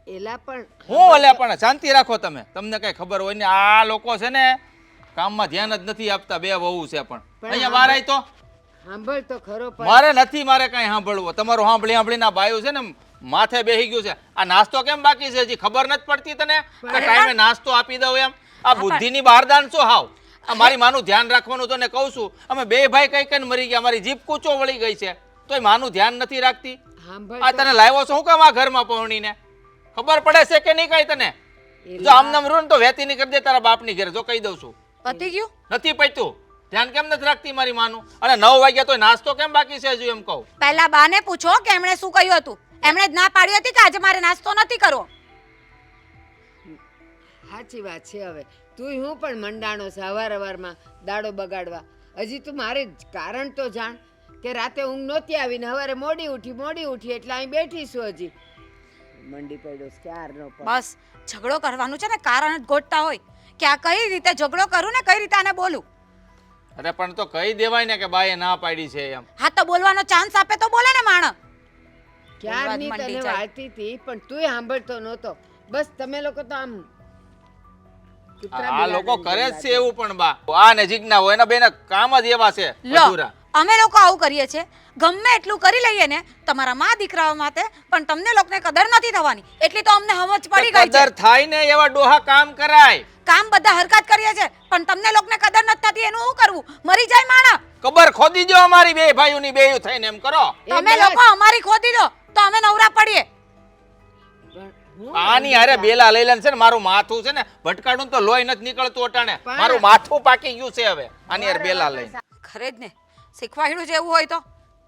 એલા પણ હું અલ્યા પણ શાંતિ રાખો તમે. તમને કઈ ખબર હોય ને આ લોકો છે ને કામમાં ધ્યાન જ નથી આપતા. બે વહુ છે પણ અહીંયા બહાર આવી તો સાંભળ તો ખરો. પણ મારે નથી, મારે કઈ સાંભળવું. તમારું સાંભળીને આ બાયું છે ને માથે બેહી ગયું છે. આ નાસ્તો કેમ બાકી છે? હજી ખબર નથી પડતી તને કે ટાઈમે નાસ્તો આપી દઉં એમ? આ બુદ્ધિની બહારદાન છો હાવ. આ મારી માનું ધ્યાન રાખવાનું તને કહું છું. અમે બે ભાઈ કઈ કઈ મરી ગયા, મારી જીભ કૂચો વળી ગઈ છે તોય માનું ધ્યાન નથી રાખતી. સાંભળ આ તને લાવ્યો છો હું કામ આ ઘરમાં પહોણીને? ખબર પડે છે કે નહીં કઈ તને? જો આમ નામ રૂન તો વેતી ની કરી દે તારા બાપની ઘરે, જો કહી દઉં છું. પતી ગયું? નથી પત્યું. ધ્યાન કેમ નથી રાખતી મારી માનું? અને 9 વાગ્યા તો નાસ્તો કેમ બાકી છે હજુ એમ કહું? પહેલા બાને પૂછો કે એમણે શું કહ્યું હતું. એમણે જ ના પાડી હતી કે આજે મારે નાસ્તો નથી કરવો. સાચી વાત છે. હવે તું હું પણ મંડાણો છે અવારવારમાં દાડો બગાડવા. હજી તું મારે કારણ તો જાણ કે રાતે ઊંઘ નહોતી આવીને સવારે મોડી ઉઠી એટલે અહીં બેઠીશું. હજી મંડી પડ્યો છે ક્યારનો. પણ બસ ઝઘડો કરવાનું છે ને કારણ જ ગોતતા હોય કે આ કઈ રીતે ઝઘડો કરું ને કઈ રીતે આને બોલું. અરે પણ તો કહી દેવાય ને કે બાએ ના પાડી છે એમ. હા તો બોલવાનો ચાન્સ આપે તો બોલે ને માણસ. ક્યારની મંડી તને જાય. વાળતી હતી પણ તુંય સાંભળતો નહોતો. બસ તમે લોકો તો આમ કૂતરા આ લોકો બિલાડીની કરે જ છે એવું. પણ બા આ ને જીજ્ઞા હોય એના બેના કામ જ એવા છે લો અધૂરા. અમે લોકો આવું કરીએ છીએ. ગમે એટલું કરી લઈએ ને તમારા મા દીકરાઓ માટે, પણ તમને લોકોને કદર નથી થવાની. એટલી તો અમને સમજ પડી ગઈ છે. કદર થાય ને એવા ડોહા કામ કરાય. કામ બધા હરકત કરીએ છે પણ તમને લોકોને કદર નથી થતી. એનું શું કરવું? મરી જાય માણસ. કબર ખોદી જો અમારી બે ભાઈઓની બેયું થઈને એમ કરો. તમે લોકો અમારી ખોદી દો તો અમે નવરા પડીએ. પણ હું આની હારે બેલા લઈ લેન છે ને મારું માથું છે ને ભટકાડું તો લોહી નથી નીકળતું અટાણે. પણ- મારું માથું પાકી ગયું છે હવે આની હારે બેલા લઈને. ખરે જ ને, શીખવાડ્યું જ એવું હોય તો.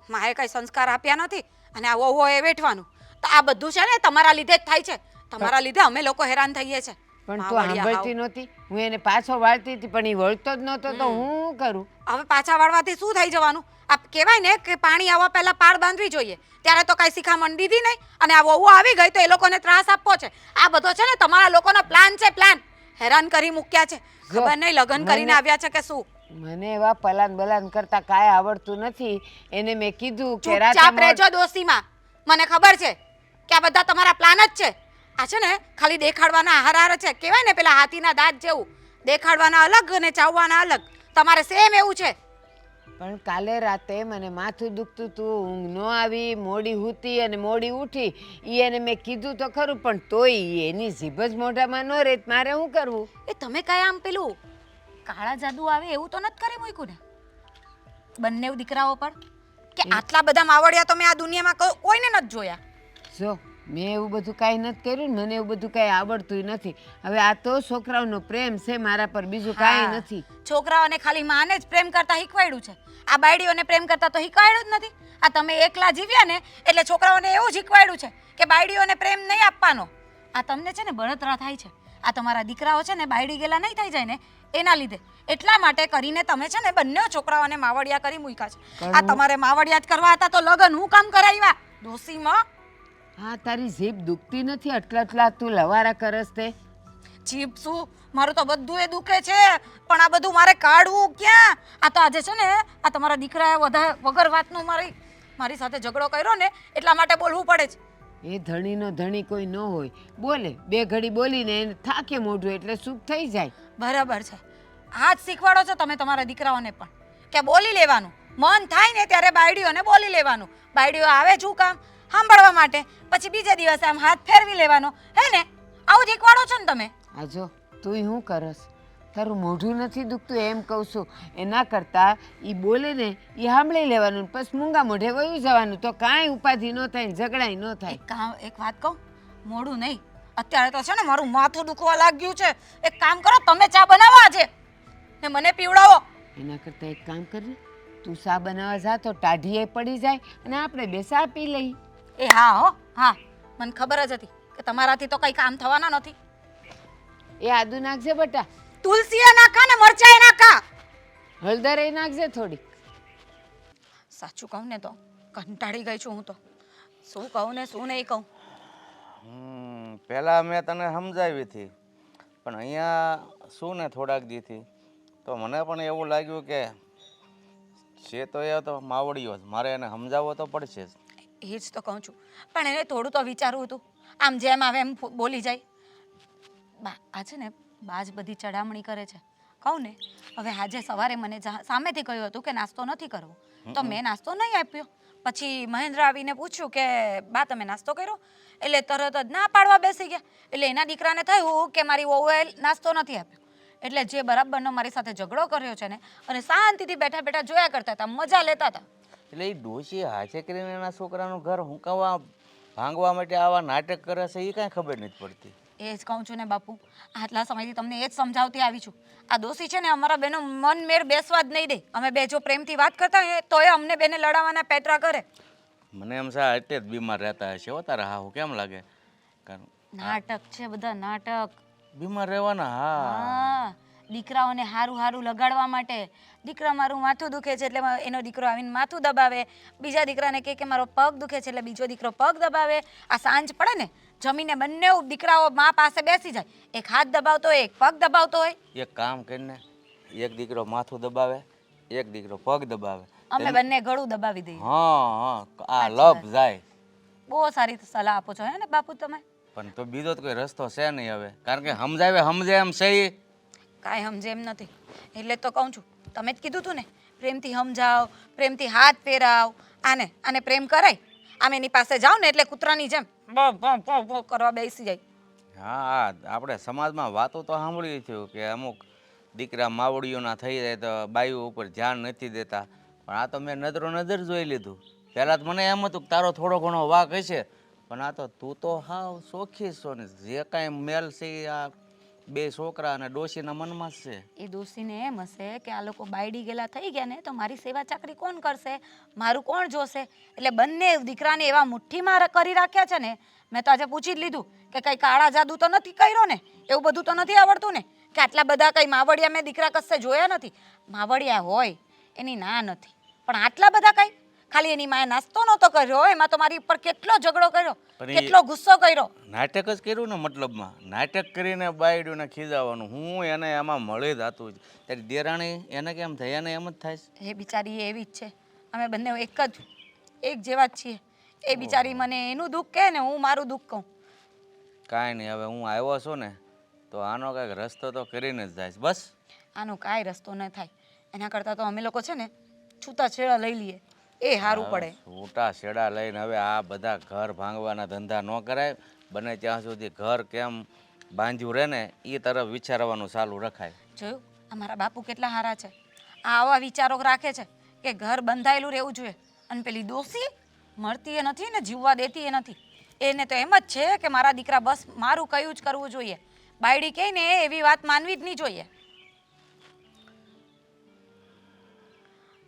માએ કઈ સંસ્કાર આપ્યા નથી અને આ વહુ એ વેઠવાનું. તો આ બધું છે ને તમારા લીધે જ થાય છે. તમારા લીધે અમે લોકો હેરાન થઈએ છે. પણ તું સાંભળતી નહોતી. હું એને પાછો વાળતી હતી પણ એ વળતો જ નહોતો તો હું શું કરું? હવે પાછા વાળવાથી શું થઈ જવાનું? આ કહેવાય ને કે પાણી આવવા પહેલા પાળ બાંધવી જોઈએ. ત્યારે તો કઈ શિખામણ દીધી નહીં અને આ વહુ આવી ગઈ તો એ લોકોને ત્રાસ આપવો છે. આ બધો છે ને તમારા લોકોનો પ્લાન છે. પ્લાન હેરાન કરી મૂક્યા છે. ખબર નહીં લગ્ન કરીને આવ્યા છે કે શું. મને એવા પલાન બલાન કરતા કાંઈ આવડતું નથી. એને મેં કીધું કે ચૂપચાપ રહેજો દોસ્તીમાં. મને ખબર છે કે આ બધા તમારા પ્લાન જ છે. આ છે ને ખાલી દેખાડવાના હાર છે. કહેવાય ને પેલા હાથીના દાંત જેવું. દેખાડવાના અલગ અને ચાવવાના અલગ. તમારે સેમ એવું છે. પણ કાલે રાતે મને માથું દુખતું હતું, ઊંઘ ન આવી, મોડી હૂતી અને મોડી ઉઠી. એને મેં કીધું તો ખરું પણ તોય એની જીભ જ મોઢામાં ન રહે. મારે શું કરવું? એ તમે કાંઈ આમ પેલું કાળા જાદુ આવે એવું તો નથી કરી મૂક્યું ને બંને દીકરાઓ પર? કે આટલા બધા માવડિયા તો મેં આ દુનિયામાં કોઈને નથી જોયા. જો મેં એવું બધું કાંઈ નથી કર્યું ને મને એવું બધું કાંઈ આવડતું નથી. હવે આ તો છોકરાઓનો પ્રેમ છે મારા પર, બીજું કાંઈ નથી. છોકરાઓને ખાલી માને જ પ્રેમ કરતા શીખવાડ્યું છે. આ બાયડીઓને પ્રેમ કરતા તો શીખવાડ્યું જ નથી. આ તમે એકલા જીવ્યા ને એટલે છોકરાઓને એવું શીખવાડ્યું છે કે બાયડીઓને પ્રેમ નહીં આપવાનો. આ તમને છે ને બળતરા થાય છે. આ તમારા દીકરાઓ છે ને બાયડી ગયેલા નહીં થઈ જાય ને એના લીધે. એટલા માટે કરીને તમે છે ને બંને છોકરાઓને માવડિયા કરી મૂક્યા છે. આ તમારે માવડિયા જ કરવા હતા તો લગન હું કામ કરાવ્યા ડોસીમાં? હા તારી જીભ દુખતી નથી આટલા તું લવારા કરસ તે? જીભ શું, મારું તો બધું એ દુખે છે પણ આ બધું મારે કાઢવું ક્યાં? આ તો આજે છે ને આ તમારા દીકરાએ વગર વાતનું મારી સાથે ઝઘડો કર્યો ને એટલા માટે બોલવું પડે છે. એ ધણીનો ધણી કોઈ ન હોય, બોલે બે ઘડી બોલીને એને થાકે મોઢું એટલે સુખ થઈ જાય. બરાબર છે. આ જ શીખવાડો છો તમે તમારા દીકરાઓને પણ કે બોલી લેવાનું. મન થાય ને ત્યારે બાયડીઓને બોલી લેવાનું. બાયડીઓ આવે શું કામ? સાંભળવા માટે. પછી બીજા દિવસે આમ હાથ ફેરવી લેવાનો. હે ને આવું શીખવાડો છો ને તમે. આ જો તું શું કરસ? તારું મોઢું નથી દુખતું એમ કહું છું. એના કરતાં એ બોલે ને એ સાંભળી લેવાનું પછી મૂંગા મોઢે વયું જવાનું તો કાંઈ ઉપાધિ ન થાય ને ઝઘડાય ન થાય. એક વાત કહું, મોડું નહીં. અત્યારે તો છે ને મારું માથું દુખવા લાગ્યું છે. એક કામ કરો, તમે ચા બનાવો આજે ને મને પીવડાવો. એના કરતાં એક કામ કર ને, તું ચા બનાવવા જા તો ટાઢીએ પડી જાય અને આપણે બે ચા પી લઈ. એ હા હો હા, મને ખબર જ હતી કે તમારાથી તો કંઈ કામ થવાના નથી. એ આદુ નાખજે બટા, તુલસી નાખા ને મરચાં નાખા, હળદર એ નાખજે થોડી. સાચું કહું ને તો કંટાળી ગઈ છું હું તો. શું કહું ને શું નહીં કહું. પહેલાં મેં તને સમજાવી હતી, પણ અહીંયા શું ને થોડાક દીથી તો મને પણ એવું લાગ્યું કે છે તો એ તો માવડીઓ જ, મારે એને સમજાવવો તો પડશે જ. એ જ તો કહું છું, પણ એને થોડું તો વિચારવું હતું. આમ જેમ આવે એમ બોલી જાય. બા આજે ને બા જ બધી ચડામણી કરે છે. કહું ને હવે આજે સવારે મને સામેથી કહ્યું હતું કે નાસ્તો નથી કરવો, તો મેં નાસ્તો નહીં આપ્યો. પછી મહેન્દ્ર આવીને પૂછ્યું કે બા તમે નાસ્તો કર્યો, એટલે તરત જ ના પાડવા બેસી ગયા. એટલે એના દીકરાને થયું કે મારી વહુએ નાસ્તો નથી આપ્યો. એટલે જે બરાબરનો મારી સાથે ઝઘડો કર્યો છે ને, અને શાંતિથી બેઠા બેઠા જોયા કરતા હતા, મજા લેતા હતા. એટલે એ ડોશી હાથે કરીને એના છોકરાનું ઘર હુંકાવા ભાંગવા માટે આવા નાટક કરે છે એ કાંઈ ખબર નથી પડતી. એ જ કહું છું ને બાપુ, આટલા સમયથી તમને એ જ સમજાવતી આવી છું. આ દોષી છે ને અમારા બેનો મન મેર બેસવા જ નહીં દે. અમે બે જો પ્રેમથી વાત કરતા હોય તો એ અમને બેને લડાવવાના પેટરા કરે. મને એમ સા એટલે જ બીમાર રહેતા હશે હો તારા હાહુ, કેમ લાગે? કારણ નાટક છે બધા, નાટક. બીમાર રહેવાના. હા, હા, દીકરાઓને હારું હારું લગાડવા માટે. દીકરા મારું માથું દુખે છે એટલે એનો દીકરો આવીને માથું દબાવે. બીજા દીકરાને કહે કે મારો પગ દુખે છે એટલે બીજો દીકરો પગ દબાવે. આ સાંજ પડે ને જમીને બંને દીકરાઓ મા પાસે બેસી જાય. એક હાથ દબાવતો હોય, એક પગ દબાવતો હોય. એક કામ કરીને એક દીકરો માથું દબાવે, એક દીકરો પગ દબાવે. અમે બંને ગળું દબાવી દઈએ. હા, આ લપ જાય. બહુ સારી સલાહ આપો છો હે ને બાપુ તમે. પણ તો બીજો તો કોઈ રસ્તો છે નહીં હવે, કારણ કે સમજે એમ સહી કાંઈ સમજે એમ નથી. એટલે તો કહું છું, તમે જ કીધું તું ને પ્રેમથી સમજાવ, પ્રેમથી હાથ ફેરાવ. આને પ્રેમ કરાય. આમ એની પાસે જાવ ને એટલે કૂતરાની જેમ કરવા બેસી જાય. હા, આપણે સમાજમાં વાતો તો સાંભળી થયું કે અમુક દીકરા માવડીઓના થઈ જાય તો બાઈઓ ઉપર ધ્યાન નથી દેતા, પણ આ તો મેં નજર જોઈ લીધું. પહેલાં તો મને એમ હતું કે તારો થોડો ઘણો વાંક હશે, પણ આ તો તું તો હાવ સોખી છો ને. જે કાંઈ મેલ છે આ બે છોકરા અને ડોશીના મનમાં જ છે. એ દોશીને એમ હશે કે આ લોકો બાયડી ગયેલા થઈ ગયા ને તો મારી સેવા ચાકરી કોણ કરશે, મારું કોણ જોશે. એટલે બંને દીકરાને એવા મુઠ્ઠીમાં કરી રાખ્યા છે ને. મેં તો આજે પૂછી જ લીધું કે કંઈ કાળા જાદુ તો નથી કર્યો ને, એવું બધું તો નથી આવડતું ને, કે આટલા બધા કંઈ માવડિયા મેં દીકરા કશે જોયા નથી. માવડિયા હોય એની ના નથી, પણ આટલા બધા કંઈ ખાલી એની માએ નાસ્તો નહોતો કર્યો, એમાં તો મારી ઉપર કેટલો ઝઘડો કર્યો, કેટલો ગુસ્સો કર્યો. નાટક જ કર્યું ને, મતલબમાં નાટક કરીને બાયડીઓને ખીજાવાનું. હું એને એમાં મળી જ હતું. ત્યારે દેરાણી એને કેમ થાય, એને એમ જ થાય છે. એ બિચારી એવી જ છે. અમે બંને એક જેવા જ છીએ. એ બિચારી મને એનું દુઃખ કહે ને હું મારું દુઃખ કહું. કાંઈ નહીં, હવે હું આવ્યો છું ને તો આનો કાંઈક રસ્તો તો કરીને જ જાય. બસ આનો કાંઈ રસ્તો ન થાય. એના કરતાં તો અમે લોકો છે ને છૂટાછેડા લઈ લઈએ, એ સારું પડે. છૂટા છેડા લઈને હવે આ બધા ઘર ભાંગવાના ધંધા ન કરાય. બને ત્યાં સુધી ઘર કેમ બાંધ્યું રહે ને એ તરફ વિચારવાનું ચાલુ રખાય. જોયું અમારા બાપુ કેટલા સારા છે. આવા વિચારો રાખે છે કે ઘર બંધાયેલું રહેવું જોઈએ. અને પેલી દોશી મળતી એ નથી ને જીવવા દેતી એ નથી. એને તો એમ જ છે કે મારા દીકરા બસ મારું કયું જ કરવું જોઈએ. બાયડી કહે ને એવી વાત માનવી જ નહીં જોઈએ.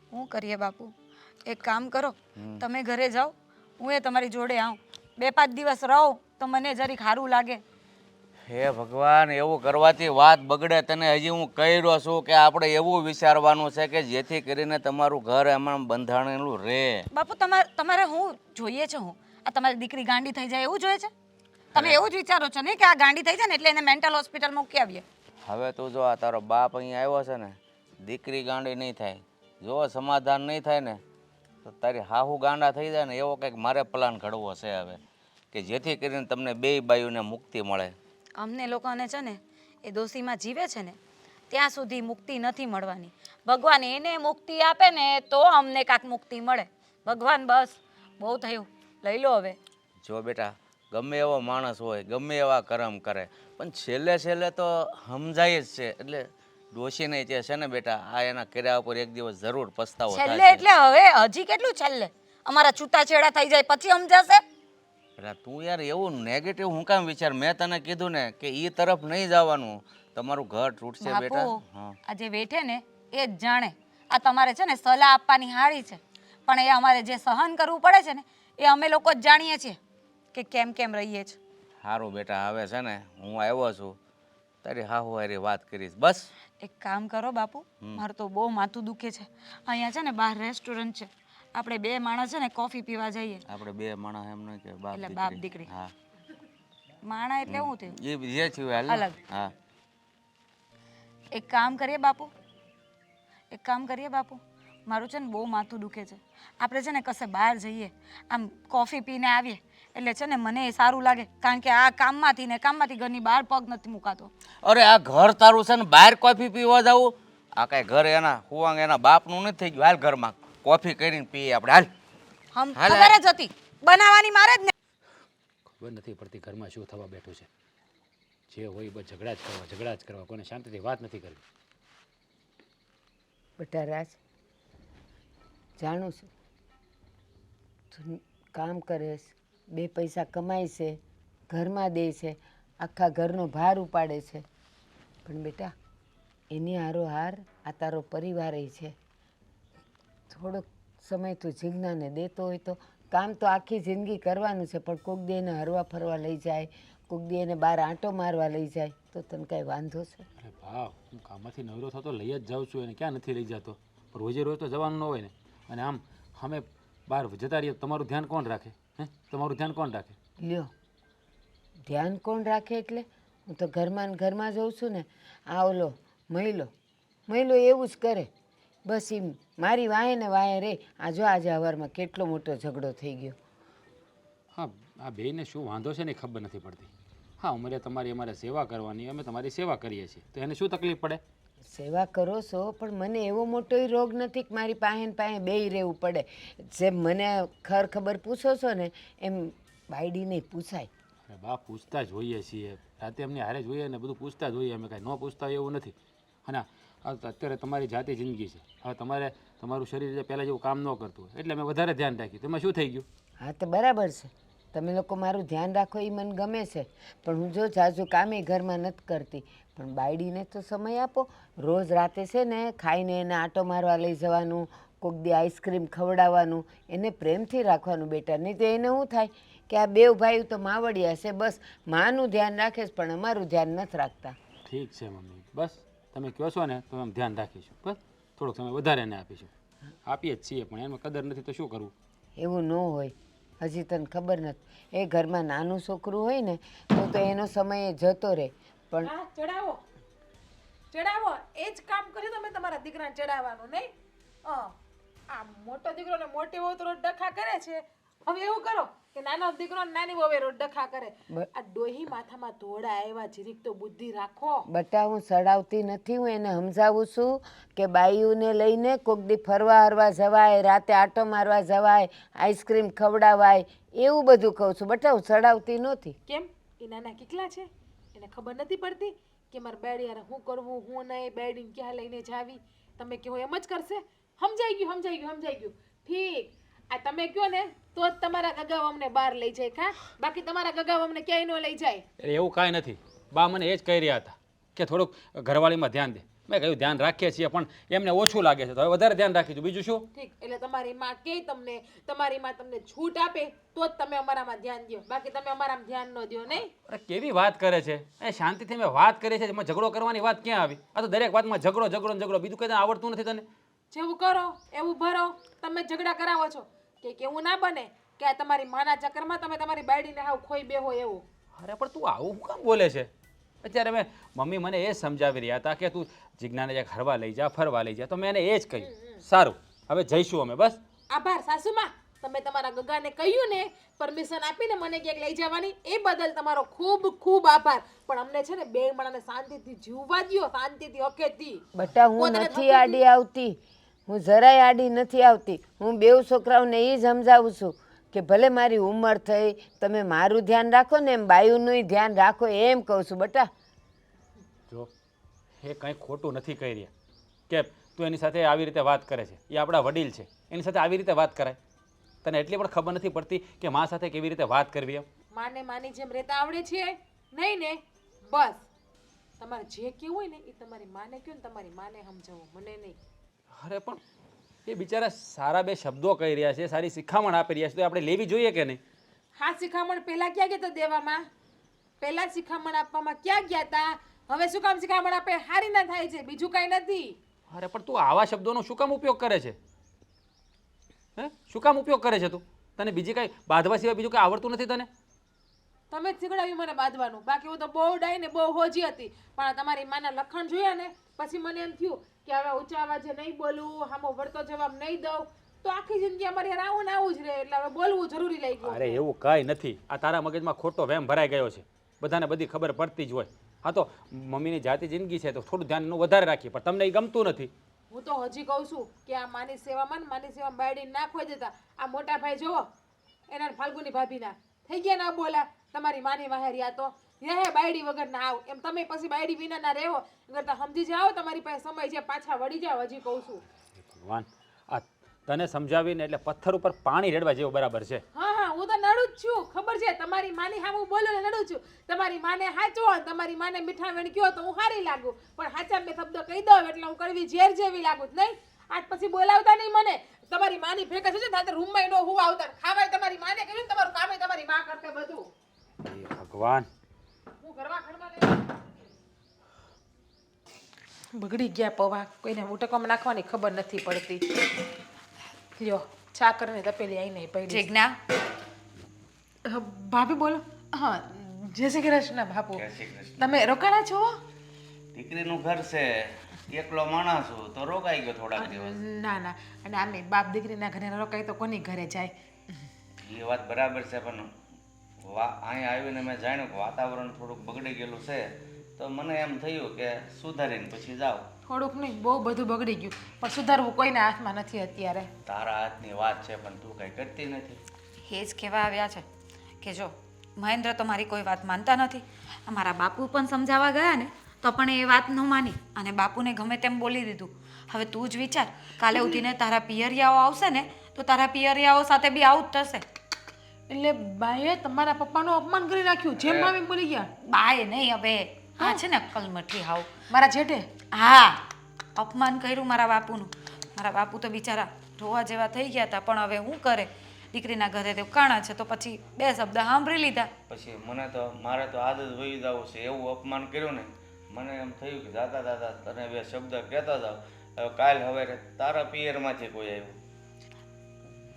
શું કરીએ બાપુ, એક કામ કરો, તમે ઘરે જાઓ, હું એ તમારી જોડે આવું. 2-5 દિવસ રહો તો મને જરીક સારું લાગે. હે ભગવાન, એવું કરવાથી વાત બગડે. તને હજી હું કહી રહ્યો છું કે આપણે એવું વિચારવાનું છે કે જેથી કરીને તમારું ઘર એમાં બંધાણેલું રહે. બાપુ તમારે હું જોઈએ છે? હું આ તમારી દીકરી ગાંડી થઈ જાય એવું જોઈએ છે? તમે એવું જ વિચારો છો ને કે આ ગાંડી થઈ જાય ને એટલે એને મેન્ટલ હોસ્પિટલ મૂકી આવીએ? હવે તું જો આ તારો બાપ અહીંયા આવ્યો છે ને, દીકરી ગાંડી નહીં થાય. જો સમાધાન નહીં થાય ને તો તારી હાહુ ગાંડા થઈ જાય ને, એવો કંઈક મારે પ્લાન ઘડવો છે હવે, કે જેથી કરીને તમને બે બાયુને મુક્તિ મળે. અમને લોકોને છે ને એ દોષીમાં જીવે છે ને ત્યાં સુધી મુક્તિ નથી મળવાની. ભગવાન એને મુક્તિ આપે ને તો અમને કાંઈક મુક્તિ મળે. ભગવાન બસ બહુ થયું, લઈ લો હવે. જો બેટા, ગમે એવો માણસ હોય, ગમે એવા કર્મ કરે, પણ છેલ્લે તો સમજાય જ છે. એટલે ડોશીને જે છે ને બેટા, આ એના કર્યા ઉપર એક દિવસ જરૂર પસ્તાવો થાય છેલ્લે એટલે હવે હજી કેટલું છેલ્લે? અમારા છૂટાછેડા થઈ જાય પછી સમજાશે? એટલે તું યાર એવું નેગેટિવ હું કામ વિચાર? મેં તને કીધું ને કે એ તરફ નહીં જવાનું, તમારું ઘર તૂટશે બેટા. હા, આ જે વેઠે ને એ જ જાણે. આ તમારે છે ને સલાહ આપવાની હારી છે, પણ એ અમારે જે સહન કરવું પડે છે ને એ અમે લોકો જ જાણીએ છીએ કે કેમ રહીએ છીએ. સારું બેટા, હવે છે ને હું આવ્યો છું, તારી હાહુ હારી વાત કરીશ. બસ એક કામ કરો બાપુ, મારું તો બહુ માથું દુખે છે. અહીંયા છે ને બહાર રેસ્ટોરન્ટ છે, આપણે બે માણસ છે ને કોફી પીવા જઈએ. આપણે બે માણસ એમ ન કે બાપ એટલે બાપ દીકરી. દીકરી. હા માણા એટલે શું થયું? એ જે થયું હાલ ને. અલગ. હા એક કામ કરીએ બાપુ, એક કામ કરીએ બાપુ, મારું છે ને બહુ માથું દુખે છે. આપણે છે ને કશે બહાર જઈએ, આમ કોફી પીને આવીએ એટલે છે ને મને એ સારું લાગે, કારણ કે આ કામમાંથી ઘરની બહાર પગ નથી મુકાતો. અરે આ ઘર તારું છે ને બહાર કોફી પીવા જવું? આ કાંઈ ઘર એના હુવાંગ એના બાપનું નથી થઈ ગયું. હાલ ઘરમાં કોફી કરીને પીએ આપણે. હાલ હમ હાલ, ખબર જ હતી, બનાવવાની મારે જ ને. ખબર નથી પડતી ઘરમાં શું થવા બેઠું છે. જે હોય બસ ઝઘડા જ કરવા, કોઈને શાંતિથી વાત નથી કરવી. બેટા રાજ, જાણું છું તું કામ કરેશ, બે પૈસા કમાય છે, ઘરમાં દે છે, આખા ઘરનો ભાર ઉપાડે છે, પણ બેટા એની હારોહાર આ તારો પરિવાર છે. થોડોક સમય તું જીજ્ઞાને દેતો હોય તો કામ તો આખી જિંદગી કરવાનું છે, પણ કોક દી એને હરવા ફરવા લઈ જાય, કોક દી એને બહાર આંટો મારવા લઈ જાય તો તને કાંઈ વાંધો છે? અરે ભાવ, હું કામમાંથી નવરો થતો લઈ જ જાઉં છું, એને ક્યાં નથી લઈ જતો. પણ રોજે રોજ તો જવાનું ન હોય ને. અને આમ અમે બહાર જતા રહીએ તમારું ધ્યાન કોણ રાખે? હે, તમારું ધ્યાન કોણ રાખે? લ્યો, ધ્યાન કોણ રાખે એટલે હું તો ઘરમાં ને ઘરમાં જઉં છું ને. આ ઓલો મહિલો એવું જ કરે, બસ એ મારી વાહે ને વાહે રે. આ જો આજે સવારમાં કેટલો મોટો ઝઘડો થઈ ગયો. હા, આ બેયને શું વાંધો છે ને એ ખબર નથી પડતી. હા, અમારે તમારી અમારે સેવા કરવાની, અમે તમારી સેવા કરીએ છીએ, તો એને શું તકલીફ પડે? સેવા કરો છો, પણ મને એવો મોટોય રોગ નથી કે મારી પાસે ને પાસે બેય રહેવું પડે. જેમ મને ખબર પૂછો છો ને એમ બાયડીને પૂછાય. અરે બા, પૂછતા જ હોઈએ છીએ, રાતે એમની હારે જોઈએ ને બધું પૂછતા જ હોઈએ, અમે કાંઈ ન પૂછતા હોય એવું નથી. અને અત્યારે તમારી જાતિ જિંદગી છે, હવે તમારું શરીર પહેલાં જેવું કામ ન કરતું હોય એટલે અમે વધારે ધ્યાન રાખ્યું. તેમાં શું થઈ ગયું? હા તો બરાબર છે, તમે લોકો મારું ધ્યાન રાખો એ મને ગમે છે, પણ હું જો જાજુ કામે ઘરમાં નથી કરતી. પણ બાયડીને તો સમય આપો. રોજ રાતે છે ને ખાઈને એને આંટો મારવા લઈ જવાનું, કોક દી આઈસ્ક્રીમ ખવડાવવાનું, એને પ્રેમથી રાખવાનું બેટા. નહીં તો એને શું થાય કે આ બેવ ભાઈ તો માવડિયા છે, બસ માનું ધ્યાન રાખે છે પણ અમારું ધ્યાન નથી રાખતા. ઠીક છે મમ્મી, બસ તમે કહો છો ને તો અમે ધ્યાન રાખીશું. બસ થોડોક સમય વધારે એને આપીશું. આપીએ જ છીએ, પણ એમાં કદર નથી તો શું કરવું? એવું ન હોય, હજી તને ખબર નથી. એ ઘરમાં નાનું છોકરું હોય ને તો એનો સમય જતો રહે. પણ હા, ચડાવો, એ જ કામ કર્યું તમે તમારા દીકરાને ચડાવવાનું નહીં. આ મોટો દીકરો ને મોટી વહુ તો રોજ ડખા કરે છે, હવે એવું કરો કે નાનો દીકરો ને નાની વહુ રોજ ડખા કરે. આ ડોહી માથામાં ધોળા આવ્યા, જીરીક તો બુદ્ધિ રાખો. બટા હું સડાવતી નથી, હું એને સમજાવું છું કે બાઈઓને લઈને કોક દી ફરવા હરવા જવાય, રાતે આંટો મારવા જવાય, આઈસ્ક્રીમ ખવડાવાય, એવું બધું કહું છું બટા, હું સડાવતી નથી. કેમ? એ નાના કેટલા છે, એને ખબર નથી પડતી કે મારે બેડી યાર શું કરવું, હું નહીં, બેડીને ક્યાં લઈને જાવી. તમે કહો એમ જ કરશે. સમજાઈ ગયું. ઠીક, આ તમે કહો ને તો જ તમારા ગગાવ અમને બહાર લઈ જાય. કા બાકી તમારા ગગાવ અમને ક્યાંય ન લઈ જાય. એવું કાંઈ નથી. બા મને એ જ કહી રહ્યા હતા કે થોડુંક ઘરવાળીમાં ધ્યાન દે. મેં કહ્યું ધ્યાન રાખીએ છીએ, પણ એમને ઓછું લાગે છે, તો હવે વધારે ધ્યાન રાખીશું. બીજું શું? ઠીક, એટલે તમારી માં કે તમારી માં તમને છૂટ આપે તો જ તમે અમારામાં ધ્યાન દો, બાકી તમે અમારામાં ધ્યાન ન દો નહીં. અરે કેવી વાત કરે છે! એ શાંતિથી મેં વાત કરી છે, એમાં ઝઘડો કરવાની વાત ક્યાં આવી? આ તો દરેક વાતમાં ઝઘડો, બીજું કંઈ આવડતું નથી તને. જેવું કરો એવું ભરો. તમે ઝઘડા કરાવો છો કે એવું ના બને કે આ તમારી માના ચક્કરમાં તમે તમારી બાયડીને હાવ ખોઈ બેહો એવું. અરે પણ તું આવું શું કામ બોલે છે? અત્યારે મમ્મી મને એ સમજાવી રહ્યા હતા કે તું જીજ્ઞાને જ્યાં ફરવા લઈ જા, તો મેં એને એ જ કહ્યું. સારું, હવે જઈશું અમે. બસ આભાર સાસુમાં, તમે તમારા ગગાને કહ્યું ને પરમિશન આપીને મને ક્યાંક લઈ જવાની, એ બદલ તમારો ખૂબ ખૂબ આભાર. પણ અમને છે ને બે માણસને શાંતિથી જીવવા દ્યો, શાંતિથી હકેથી. બટા હું નથી આડી આવતી, હું જરાય આડી નથી આવતી. હું બેવ છોકરાઓને એ જ સમજાવું છું કે ભલે મારી ઉંમર થઈ, તમે મારું ધ્યાન રાખો ને એમ બાયુનું ધ્યાન રાખો, એમ કહું છું બટા. જો એ કંઈ ખોટું નથી કહી રહ્યા કે તું એની સાથે આવી રીતે વાત કરે છે. એ આપણા વડીલ છે, એની સાથે આવી રીતે વાત કરાય? તને એટલી પણ ખબર નથી પડતી કે મા સાથે કેવી રીતે વાત કરવી એમ? માને માની જેમ રહેતા આવડે છે નહીં ને? બસ તમારે જે કેવું હોય ને એ તમારી માને કહો ને તમારી માને સમજાવો, મને નહીં. અરે પણ એ બિચારા સારા બે શબ્દો કહી રહ્યા છે, સારી શિખામણ આપી રહ્યા છે, તો આપણે લેવી જોઈએ કે નહીં? હા, શિખામણ પહેલા ક્યાં ગયા હતા દેવામાં? પહેલા શિખામણ આપવામાં ક્યાં ગયા હતા? હવે શું કામ શિખામણ આપે? હારી ના થાય છે, બીજું કાંઈ નથી. અરે પણ તું આવા શબ્દોનો શું કામ ઉપયોગ કરે છે? હે શું કામ ઉપયોગ કરે છે તું? તને બીજી કાંઈ બાંધવા સિવાય બીજું કાંઈ આવડતું નથી તને? તમે જ શીખડાવ્યું મને બાંધવાનું. બાકી હું તો બહુ ડાઈ ને બહુ હોજી હતી, પણ આ તમારી માના લખણ જોયા ને પછી મને એમ થયું કે હવે ઊંચા અવાજે નહીં બોલવું, હામો વળતો જવાબ નહીં દઉં, તો આખી જિંદગી અમારી હારે આવું ને આવું જ રહે. એટલે હવે બોલવું જરૂરી લાગ્યું. અરે એવું કાંઈ નથી. આ તારા મગજમાં ખોટો વહેમ ભરાઈ ગયો છે. બધાને બધી ખબર પડતી જ હોય. હા તો મમ્મીની જાતિ જિંદગી છે તો થોડું ધ્યાન એનું વધારે રાખીએ, પણ તમને એ ગમતું નથી. હું તો હજી કહું છું કે આ માની સેવામાં બાયડી ના ખોઈ દેતા. આ મોટા ભાઈ જોવો, એના ને ફાલ્ગુની ભાભીના થઈ ગયા ના બોલા તમારી માની વાહેરી. આ તો હે બાયડી વગર ના આવ એમ. તમે પછી બાયડી વિના ના રહેવો કરતા સમજી જાઓ. તમારી પાસે સમય છે, પાછા વળી જાઓ. હજી કહું છું. ભગવાન, આ તને સમજાવીને એટલે પથ્થર ઉપર પાણી રેડવા જેવું બરાબર છે. હા હું તો નડું જ છું. ખબર છે તમારી માની હા હું બોલું ને નડું છું. તમારી માને હાચો અને તમારી માને મીઠાવેણ કયો તો હું હારી લાગુ, પણ હાચા બે શબ્દ કહી દઉં એટલે હું કડવી ઝેર જેવી લાગુ જ નહીં. આજ પછી બોલાવતા નહીં મને. તમારી માની ભેગા છે ને રૂમમાં નો હું આવતા ખાવાય તમારી માને કહ્યું, તમારું કામે તમારી માં કરતે બધું. એ ભગવાન, હું ઘરમાં ખડવા બગડી ગયા પૌવા. કોઈને ઉટકવામાં નાખવાની ખબર નથી પડતી. લ્યો ચા કરીને તપેલી આવીને પડી. જિજ્ઞા, ભાભી બોલો. હા જય શ્રી કૃષ્ણ બાપુ. જય શ્રી કૃષ્ણ. તમે રોકાણા છો? દીકરીનું ઘર છે, એકલો માણસ છું તો રોકાઈ ગયો થોડાક દિવસ. ના ના, અને આમે બાપ દીકરીના ઘરે ન રોકાય તો કોની ઘરે જાય? એ વાત બરાબર છે, પણ અહીંયા આવીને મેં જાણ્યું કે વાતાવરણ થોડુંક બગડી ગયેલું છે, તો મને એમ થયું કે સુધારીને પછી જાઓ. થોડુંક નહીં, બહુ બધું બગડી ગયું, પણ સુધારવું કોઈના હાથમાં નથી અત્યારે. તારા હાથની વાત છે, પણ તું કાંઈ કરતી નથી. એ જ કહેવા આવ્યા છે કે જો મહેન્દ્ર તો મારી કોઈ વાત માનતા નથી. અમારા બાપુ પણ સમજાવવા ગયા ને તો પણ એ વાત ન માની અને બાપુને ગમે તેમ બોલી દીધું. હવે તું જ વિચાર, કાલે ઉઠીને તારા પિયરિયાઓ આવશે ને તો તારા પિયરિયાઓ સાથે બી આવું જ થશે. એટલે બાએ તમારા પપ્પાનું અપમાન કરી નાખ્યું જેમ મામી બોલી ગયા? બાય નહીં, હવે આ છે ને અક્કલમઠી હાવ. મારા જેઠે? હા, અપમાન કર્યું મારા બાપુનું. મારા બાપુ તો બિચારા રોવા જેવા થઈ ગયા હતા, પણ હવે શું કરે, દીકરીના ઘરે તો કાણા છે તો પછી બે શબ્દ સાંભળી લીધા. પછી મારે તો આદત વહી જવું છે. એવું અપમાન કર્યું ને, મને એમ થયું કે દાદા દાદા તને બે શબ્દ કહેતા જાવ. હવે કાલ હવે તારા પિયરમાંથી કોઈ આવ્યું.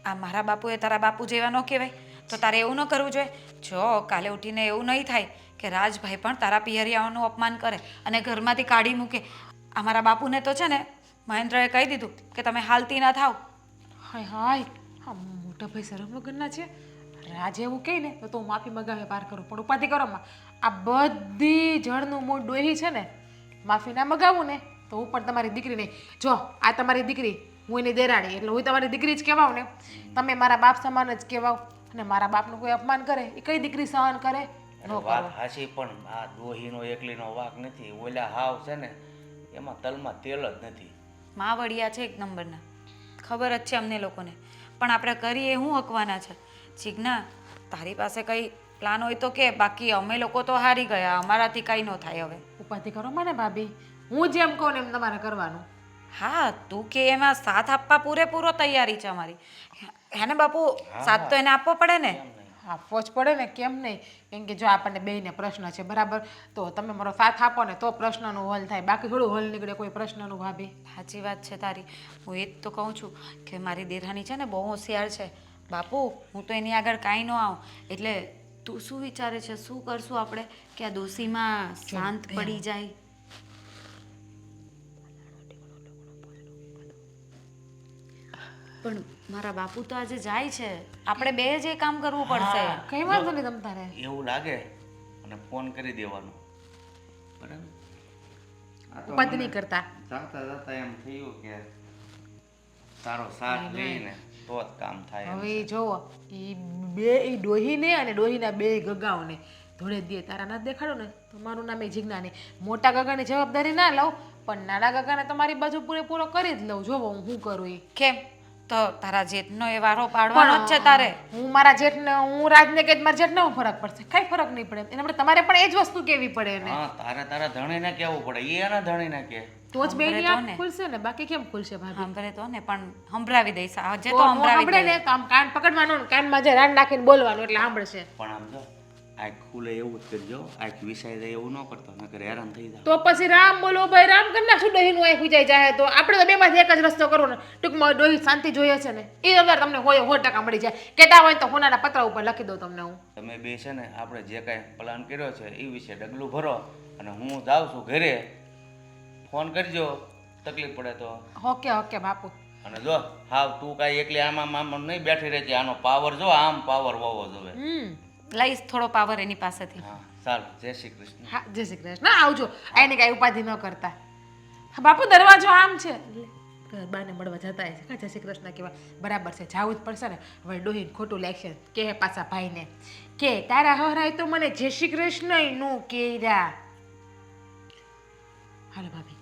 આ મારા બાપુએ તારા બાપુ જેવા ન કહેવાય, તો તારે એવું ન કરવું જોઈએ. જો કાલે ઉઠીને એવું નહીં થાય કે રાજભાઈ પણ તારા પિયરિયાઓનું અપમાન કરે અને ઘરમાંથી કાઢી મૂકે. અમારા બાપુને તો છે ને મહેન્દ્રએ કહી દીધું કે તમે હાલતી ના થાવ. હાય હાય, હા મોટા ભાઈ શરમ વગરના છે. રાજ એવું કહે ને તો હું માફી મગાવે પાર કરું, પણ ઉપાધિ કરો માં આ બધી જળનું મૂળ ડોહી છે ને, માફી ના મગાવું ને તો હું પણ તમારી દીકરી નહીં. જો આ તમારી દીકરી, હું એની દેરાણી, એટલે હું તમારી દીકરી જ કહેવાઉં ને. તમે મારા બાપ સમાન જ કહેવાવ, અને મારા બાપનું કોઈ અપમાન કરે એ કઈ દીકરી સહન કરે? વાત હાચી, પણ આ દોહીનો એકલીનો વાક નથી. ઓલા હાવ છે ને એમાં તલમાં તેલ જ નથી. માવડિયા છે એક નંબરના, ખબર જ છે અમને લોકોને, પણ આપણે કરીએ શું હકવાના છે. જીજ્ઞા, તારી પાસે કંઈ પ્લાન હોય તો કે, બાકી અમે લોકો તો હારી ગયા, અમારાથી કંઈ ન થાય. હવે ઉપાધિ કરો મને ભાભી, હું જેમ કહું ને એમ તમારે કરવાનું. હા, તું કે એમાં સાથ આપવા પૂરેપૂરો તૈયારી છે અમારી. હે ને બાપુ, સાથ તો એને આપવો પડે ને. આપવો જ પડે ને, કેમ નહીં? કેમ કે જો આપણને બેયને પ્રશ્ન છે બરાબર, તો તમે મારો સાથ આપો ને તો પ્રશ્નનું હલ થાય, બાકી થોડું હલ નીકળે કોઈ પ્રશ્નનું. ભાભી સાચી વાત છે તારી. હું એ જ તો કહું છું કે મારી દેરાણી છે ને બહુ હોશિયાર છે. બાપુ, હું તો એની આગળ કાંઈ ન આવું. એટલે તું શું વિચારે છે, શું કરશું આપણે કે આ દોશીમાં શાંત પડી જાય? પણ મારા બાપુ તો આજે જાય છે, આપણે બે જ એ કામ કરવું પડશે. કઈ વાંધો નહીં તમ તારે. એવું લાગે અને ફોન કરી દેવાનો, બરાબર? ઉપાધિ નહીં કરતા. જાતા જાતા એમ થયું કે તારો સાથ લઈને તો જ કામ થાય. એમ હવે જોવો, એ ડોહીને અને ડોહીના બે ગગાઓને ધોળે દે તારા ના દેખાડો ને તો મારું નામ એ જીજ્ઞા નહીં. મોટા ગગાની જવાબદારી ના લઉં, પણ નાના ગગાને તમારી બાજુ પૂરેપૂરો કરી જ લઉં. જોવો હું શું કરું એ. કેમ? તો તારા જેઠનો એ વારો પાડવાનો જ છે તારે. હું મારા જેઠને, હું રાજને કે મારા જેઠને હું ફરક પડશે? કઈ ફરક નહીં પડે. એના માટે તમારે પણ એ જ વસ્તુ કેવી પડે ને. હા, તારા ધણીને કેવું પડે, એ એના ધણીને કે. તો જ બેની આંખ ખુલશે ને, બાકી કેમ ખુલશે ભાભી? સાંભળે તો ને, પણ સંભળાવી દઈશ આજે તો તો સાંભળે સંભળાવી ને તો આમ કાન પકડવાનો ને કાનમાં જે રાન નાખીને બોલવાનું એટલે સાંભળશે. પણ આમ જો આંખ ખુલે એવું જ કરજો, આંખ વિસાઈ જાય એવું ન કરતો, નકર હેરાન થઈ જાય. તો પછી રામ બોલો ભાઈ રામ કરી નાખશું ડહીનું આંખ વિચાઈ જાય તો આપણે તો બેમાંથી એક જ રસ્તો કરવો ને ટૂંકમાં ડોહી શાંતિ જોઈએ છે ને એ અંદર તમને હોય 100% મળી જાય કહેતા હોય તો હોનાના પત્ર ઉપર લખી દઉં તમને હું તમે બે છે ને આપણે જે કાંઈ પ્લાન કર્યો છે એ વિશે ડગલું ભરો અને હું જાઉં છું ઘરે, ફોન કરજો તકલીફ પડે તો. ઓકે ઓકે બાપુ અને જો હાવ તું કાંઈ એકલી આમ નહીં બેઠી રહેતી, આનો પાવર જો આમ પાવર હોવો જોઈએ. લઈશ થોડો પાવર એની પાસેથી. હા સારું, જય શ્રી કૃષ્ણ. હા જય શ્રી કૃષ્ણ આવજો આને કાંઈ ઉપાધિ ન કરતા હા બાપુ દરવાજો આમ છે બાને મળવા જતા હશે હા જય શ્રી કૃષ્ણ કહેવા બરાબર છે જાવું જ પડશે ને હવે ડોહીને ખોટું લાગશે કે પાછા ભાઈને કે તારા હરાય તો મને જય શ્રી કૃષ્ણ નું કેરા હાલો ભાભી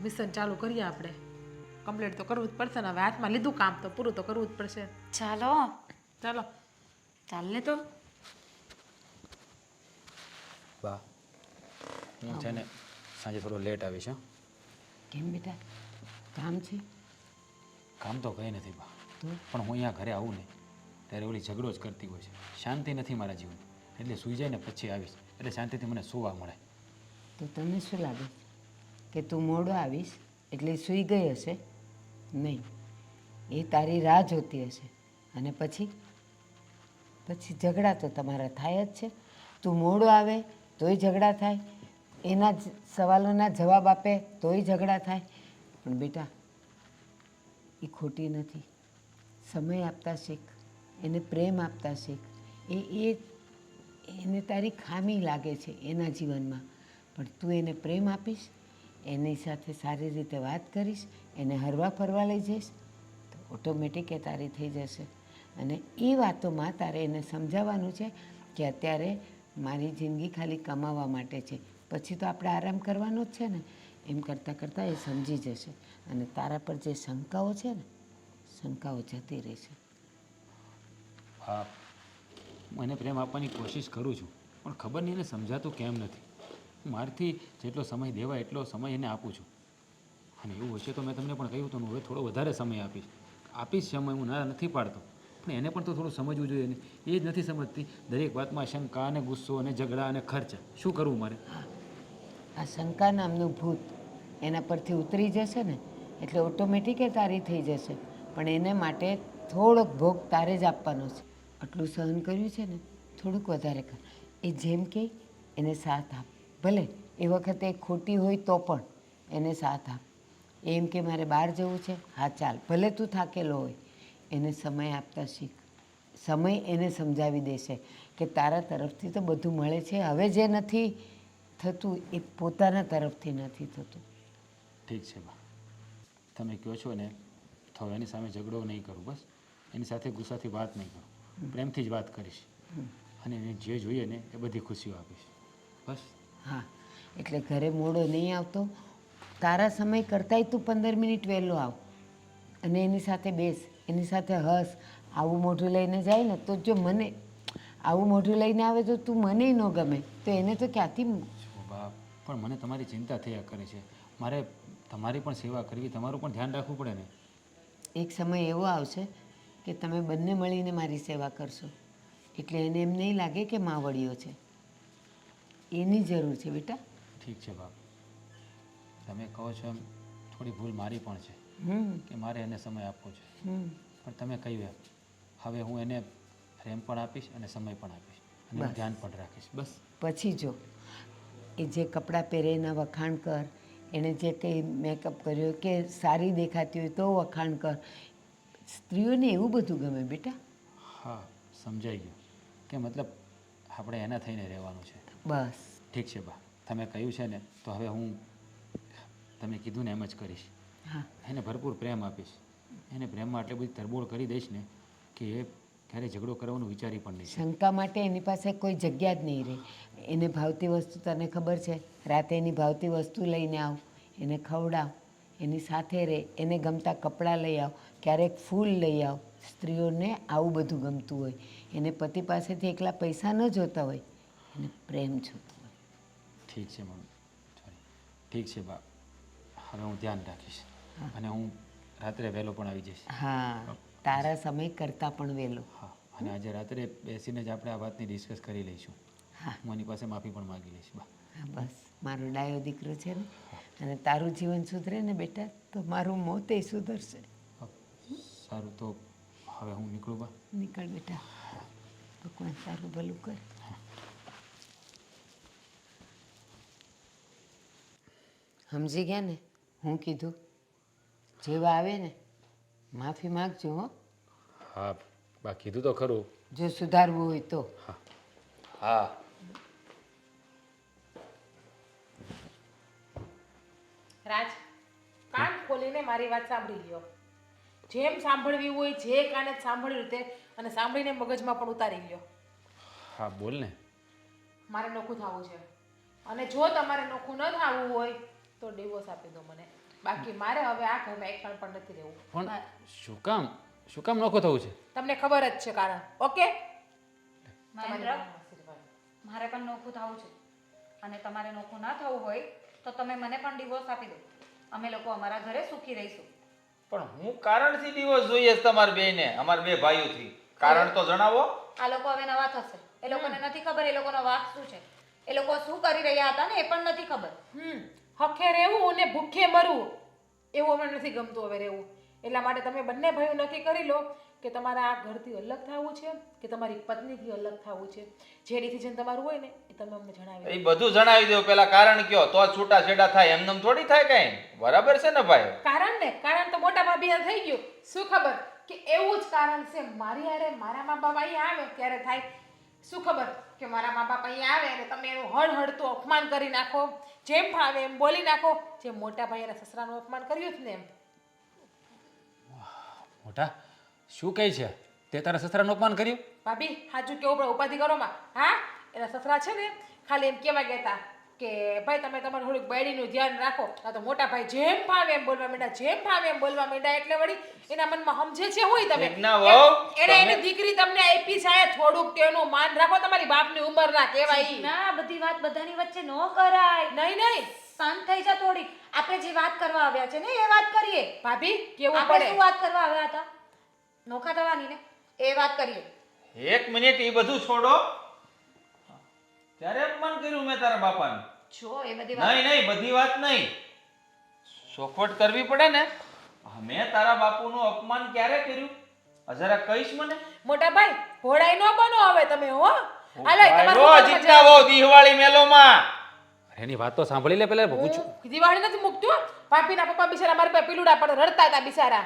મિશન ચાલુ કરીએ આપણે કમ્પ્લીટ તો કરવું જ પડશે ને હવે હાથમાં લીધું કામ તો પૂરું તો કરવું જ પડશે ચાલો ચાલો ચાલ ને તો. બા હું છે ને સાંજે થોડો લેટ આવીશ. હા કેમ બેટા કામ છે? કામ તો કંઈ નથી બા, પણ હું અહીંયા ઘરે આવું ને ત્યારે ઓલી ઝઘડો જ કરતી હોય છે, શાંતિ નથી મારા જીવન, એટલે સૂઈ જાય ને પછી આવીશ એટલે શાંતિથી મને સુવા મળે. તો તને શું લાગે કે તું મોડો આવીશ એટલે સૂઈ ગઈ હશે? નહીં, એ તારી રાહ જોતી હશે અને પછી ઝઘડા તો તમારા થાય જ છે. તું મોડો આવે તોય ઝઘડા થાય, એના સવાલોના જવાબ આપે તોય ઝઘડા થાય. પણ બેટા એ ખોટી નથી, સમય આપતા શીખ, એને પ્રેમ આપતા શીખ. એને તારી ખામી લાગે છે એના જીવનમાં, પણ તું એને પ્રેમ આપીશ, એની સાથે સારી રીતે વાત કરીશ, એને હરવા ફરવા લઈ જઈશ તો ઓટોમેટિક એ તારી થઈ જશે. અને એ વાતોમાં તારે એને સમજાવવાનું છે કે અત્યારે મારી જિંદગી ખાલી કમાવા માટે છે, પછી તો આપણે આરામ કરવાનો જ છે ને. એમ કરતાં કરતાં એ સમજી જશે અને તારા પર જે શંકાઓ છે ને શંકાઓ જતી રહેશે. હા હું એને પ્રેમ આપવાની કોશિશ કરું છું, પણ ખબર નહીં એને સમજાતું કેમ નથી. હું મારાથી જેટલો સમય દેવાય એટલો સમય એને આપું છું, અને એવું હશે તો મેં તમને પણ કહ્યું હતું હવે થોડો વધારે સમય આપીશ સમય, હું ના નથી પાડતો, પણ એને પણ તો થોડું સમજવું જોઈએ ને. એ જ નથી સમજતી, દરેક વાતમાં શંકા અને ગુસ્સો અને ઝઘડા અને ખર્ચા. શું કરવું મારે? આ શંકા નામનું ભૂત એના પરથી ઉતરી જશે ને એટલે ઓટોમેટિક એ તારી થઈ જશે. પણ એને માટે થોડોક ભોગ તારે જ આપવાનો છે. આટલું સહન કર્યું છે ને થોડુંક વધારે કર. એ જેમ કે એને સાથ આપ, ભલે એ વખતે ખોટી હોય તો પણ એને સાથ આપ. એમ કે મારે બહાર જવું છે, હા ચાલ, ભલે તું થાકેલો હોય, એને સમય આપતા શીખ. સમય એને સમજાવી દેશે કે તારા તરફથી તો બધું મળે છે, હવે જે નથી થતું એ પોતાના તરફથી નથી થતું. ઠીક છે બા, તમે કહો છો ને તો એની સામે ઝઘડો નહીં કરું, બસ એની સાથે ગુસ્સાથી વાત નહીં કરું, પ્રેમથી જ વાત કરીશ અને એને જે જોઈએ ને એ બધી ખુશીઓ આપીશ બસ. હા, એટલે ઘરે મોડો નહીં આવતો, તારા સમય કરતાંય તું 15 મિનિટ વહેલો આવ અને એની સાથે બેસ, એની સાથે હસ. આવું મોઢું લઈને જાય ને તો જો મને આવું મોઢું લઈને આવે તો તું મને ન ગમે તો એને તો ક્યાંથી. બા પણ મને તમારી ચિંતા થયા કરે છે, મારે તમારી પણ સેવા કરવી, તમારું પણ ધ્યાન રાખવું પડે ને. એક સમય એવો આવશે કે તમે બંને મળીને મારી સેવા કરશો એટલે એને એમ નહીં લાગે કે માવડીઓ છે. એની જરૂર છે બેટા. ઠીક છે બાપ, તમે કહો છો એમ થોડી ભૂલ મારી પણ છે કે મારે એને સમય આપવો છે, પણ તમે કહ્યું એમ હવે હું એને પ્રેમ પણ આપીશ અને સમય પણ આપીશ અને એનું ધ્યાન પણ રાખીશ બસ. પછી જો એ જે કપડાં પહેરે એના વખાણ કર, એણે જે કંઈ મેકઅપ કર્યો કે સારી દેખાતી હોય તો વખાણ કર. સ્ત્રીઓને એવું બધું ગમે બેટા. હા સમજાઈ ગયું કે મતલબ આપણે એના થઈને રહેવાનું છે. બસ ઠીક છે બા, તમે કહ્યું છે ને તો હવે હું તમે કીધું ને એમ જ કરીશ. હા, એને ભરપૂર પ્રેમ આપીશ, એને પ્રેમમાં આટલી બધી તરબોળ કરી દઈશ ને કે એ ક્યારેય ઝઘડો કરવાનું વિચારી પણ નહીં. શંકા માટે એની પાસે કોઈ જગ્યા જ નહીં રહે. એને ભાવતી વસ્તુ તને ખબર છે, રાતે એની ભાવતી વસ્તુ લઈને આવ, એને ખવડાવ, એની સાથે રહે, એને ગમતા કપડાં લઈ આવ, ક્યારેક ફૂલ લઈ આવ. સ્ત્રીઓને આવું બધું ગમતું હોય. એને પતિ પાસેથી એકલા પૈસા ન જોતા હોય, એને પ્રેમ જોતો હોય. ઠીક છે મમ્મી, સોરી, ઠીક છે બા, હવે હું ધ્યાન રાખીશ અને હું રાત્રે વહેલો પણ આવી જઈશ. હા, તારા સમય કરતાં પણ વહેલો. હા, અને આજે રાત્રે બેસીને જ આપણે આ વાતની ડિસ્કસ કરી લઈશું. હા. હું એની પાસે માફી પણ માગી લઈશ. બા હા બસ મારો ડાયો દીકરો છે ને, અને તારું જીવન સુધરે ને બેટા તો મારું મોતે સુધરશે. સારું, તો હવે હું નીકળું બા. નીકળ બેટા, ભગવાન તારું ભલું કરે. સમજી ગયા ને હું કીધું? જેવા આવે ને માફી માગજો હો, હા બા, કીધું તો ખરું. જો સુધારવું હોય તો. હા. રાજ, કાન ખોલીને મારી વાત સાંભળી લ્યો. જેમ સાંભળવી હોય જે કાને સાંભળ્યું તે, અને સાંભળીને મગજમાં પણ ઉતારી લ્યો. હા બોલ ને. મારે નોખું થવું છે, અને જો તમારે નોખું ન થવું હોય તો ડિવોર્સ આપી દો મને. બાકી મારે હવે આ ઘરમાં એક ક્ષણ પણ નથી રહેવું. પણ શું કામ નોખું થવું છે? તમને ખબર જ છે કારણ. ઓકે? મહેન્દ્ર, મારે પણ નોખું થવું છે, અને તમારે નોખું ના થવું હોય તો તમે મને પણ ડિવોર્સ આપી દો. અમે લોકો અમારા ઘરે સુખી રહીશું. પણ હું કારણથી ડિવોર્સ જોઈએ છે તમારા બેયને, અમારા બે ભાઈઓથી? કારણ તો જણાવો. આ લોકો હવે નવા થશે. એ લોકોને નથી ખબર એ લોકોનો વાંક શું છે. એ લોકો શું કરી રહ્યા હતા ને એ પણ નથી ખબર. હખે રહેવું અને ભૂખે મરવું એવું અમને નથી ગમતું હવે રહેવું. એટલા માટે તમે બંને ભાઈઓ નક્કી કરી લો કે તમારે આ ઘરથી અલગ થવું છે કે તમારી પત્નીથી અલગ થવું છે. જે ડિસિઝન તમારું હોય ને એ તમે અમને જણાવી દો. એ બધું જણાવી દો, પેલા કારણ કયો તો જ છૂટા છેડા થાય. એમનેમ થોડી થાય કઈ. બરાબર છે ને ભાઈ? કારણ તો મોટા ભાભી થઈ ગયું. શું ખબર કે એવું જ કારણ છે. મારી હારે મારા મા બાપ અહીંયા આવે ત્યારે થાય. શું ખબર કે મારા મા બાપ અહીંયા આવે અને તમે એનું હળહળતું અપમાન કરી નાખો, જેમ ફાવે એમ બોલી નાખો, જેમ મોટા ભાઈ અને સસરાનું અપમાન કર્યું જ ને એમ. મોટા શું કહે છે? તે તારા સસરાનું અપમાન કર્યું? ભાભી સાચું કેવું પડે ઉપાધિ કરો માં. હા, એના સસરા છે ને ખાલી એમ કહેવા ગયા હતા કે ભાઈ તમે તમારું થોડુંક બાયડીનું ધ્યાન રાખો. આ તો મોટા ભાઈ જેમ ફાવે એમ બોલવા માંડ્યા, જેમ ફાવે એમ બોલવા માંડ્યા. એટલે વળી એના મનમાં સમજે છે હોય તમે ઠીક ના વહુ, એને એની દીકરી તમને આપી છે, થોડુંક તેનું માન રાખો. તમારી બાપની ઉંમરના કહેવાય. ના, બધી વાત બધાની વચ્ચે ન કરાય. નહીં શાંત થઈ જા થોડી. આપણે જે વાત કરવા આવ્યા છે ને એ વાત કરીએ. ભાભી કેવું આપણે પડે. શું વાત કરવા આવ્યા હતા? નોખા થવાની ને એ વાત કરીએ. એક મિનિટ, એ બધું છોડો. ત્યારે અપમાન કર્યું મેં તારા બાપાનું? જો એ બધી વાત નહીં, બધી વાત નહીં. ચોખવટ કરવી પડે ને. મેં તારા બાપુનું અપમાન ક્યારે કર્યું? જરા કહીશ મને? મોટા ભાઈ ઘોડાઈ ન બનો હવે તમે હો. હાલો ભાઈઓ, જીતના વહુ દિવાળી મેલોમાં. એની વાત તો સાંભળી લે પેલા. પૂછું દિવાળી નથી મૂકતું. ભાભીના પપ્પા બિચારા મારી પાસે પીલુડા પણ રડતા હતા બિચારા.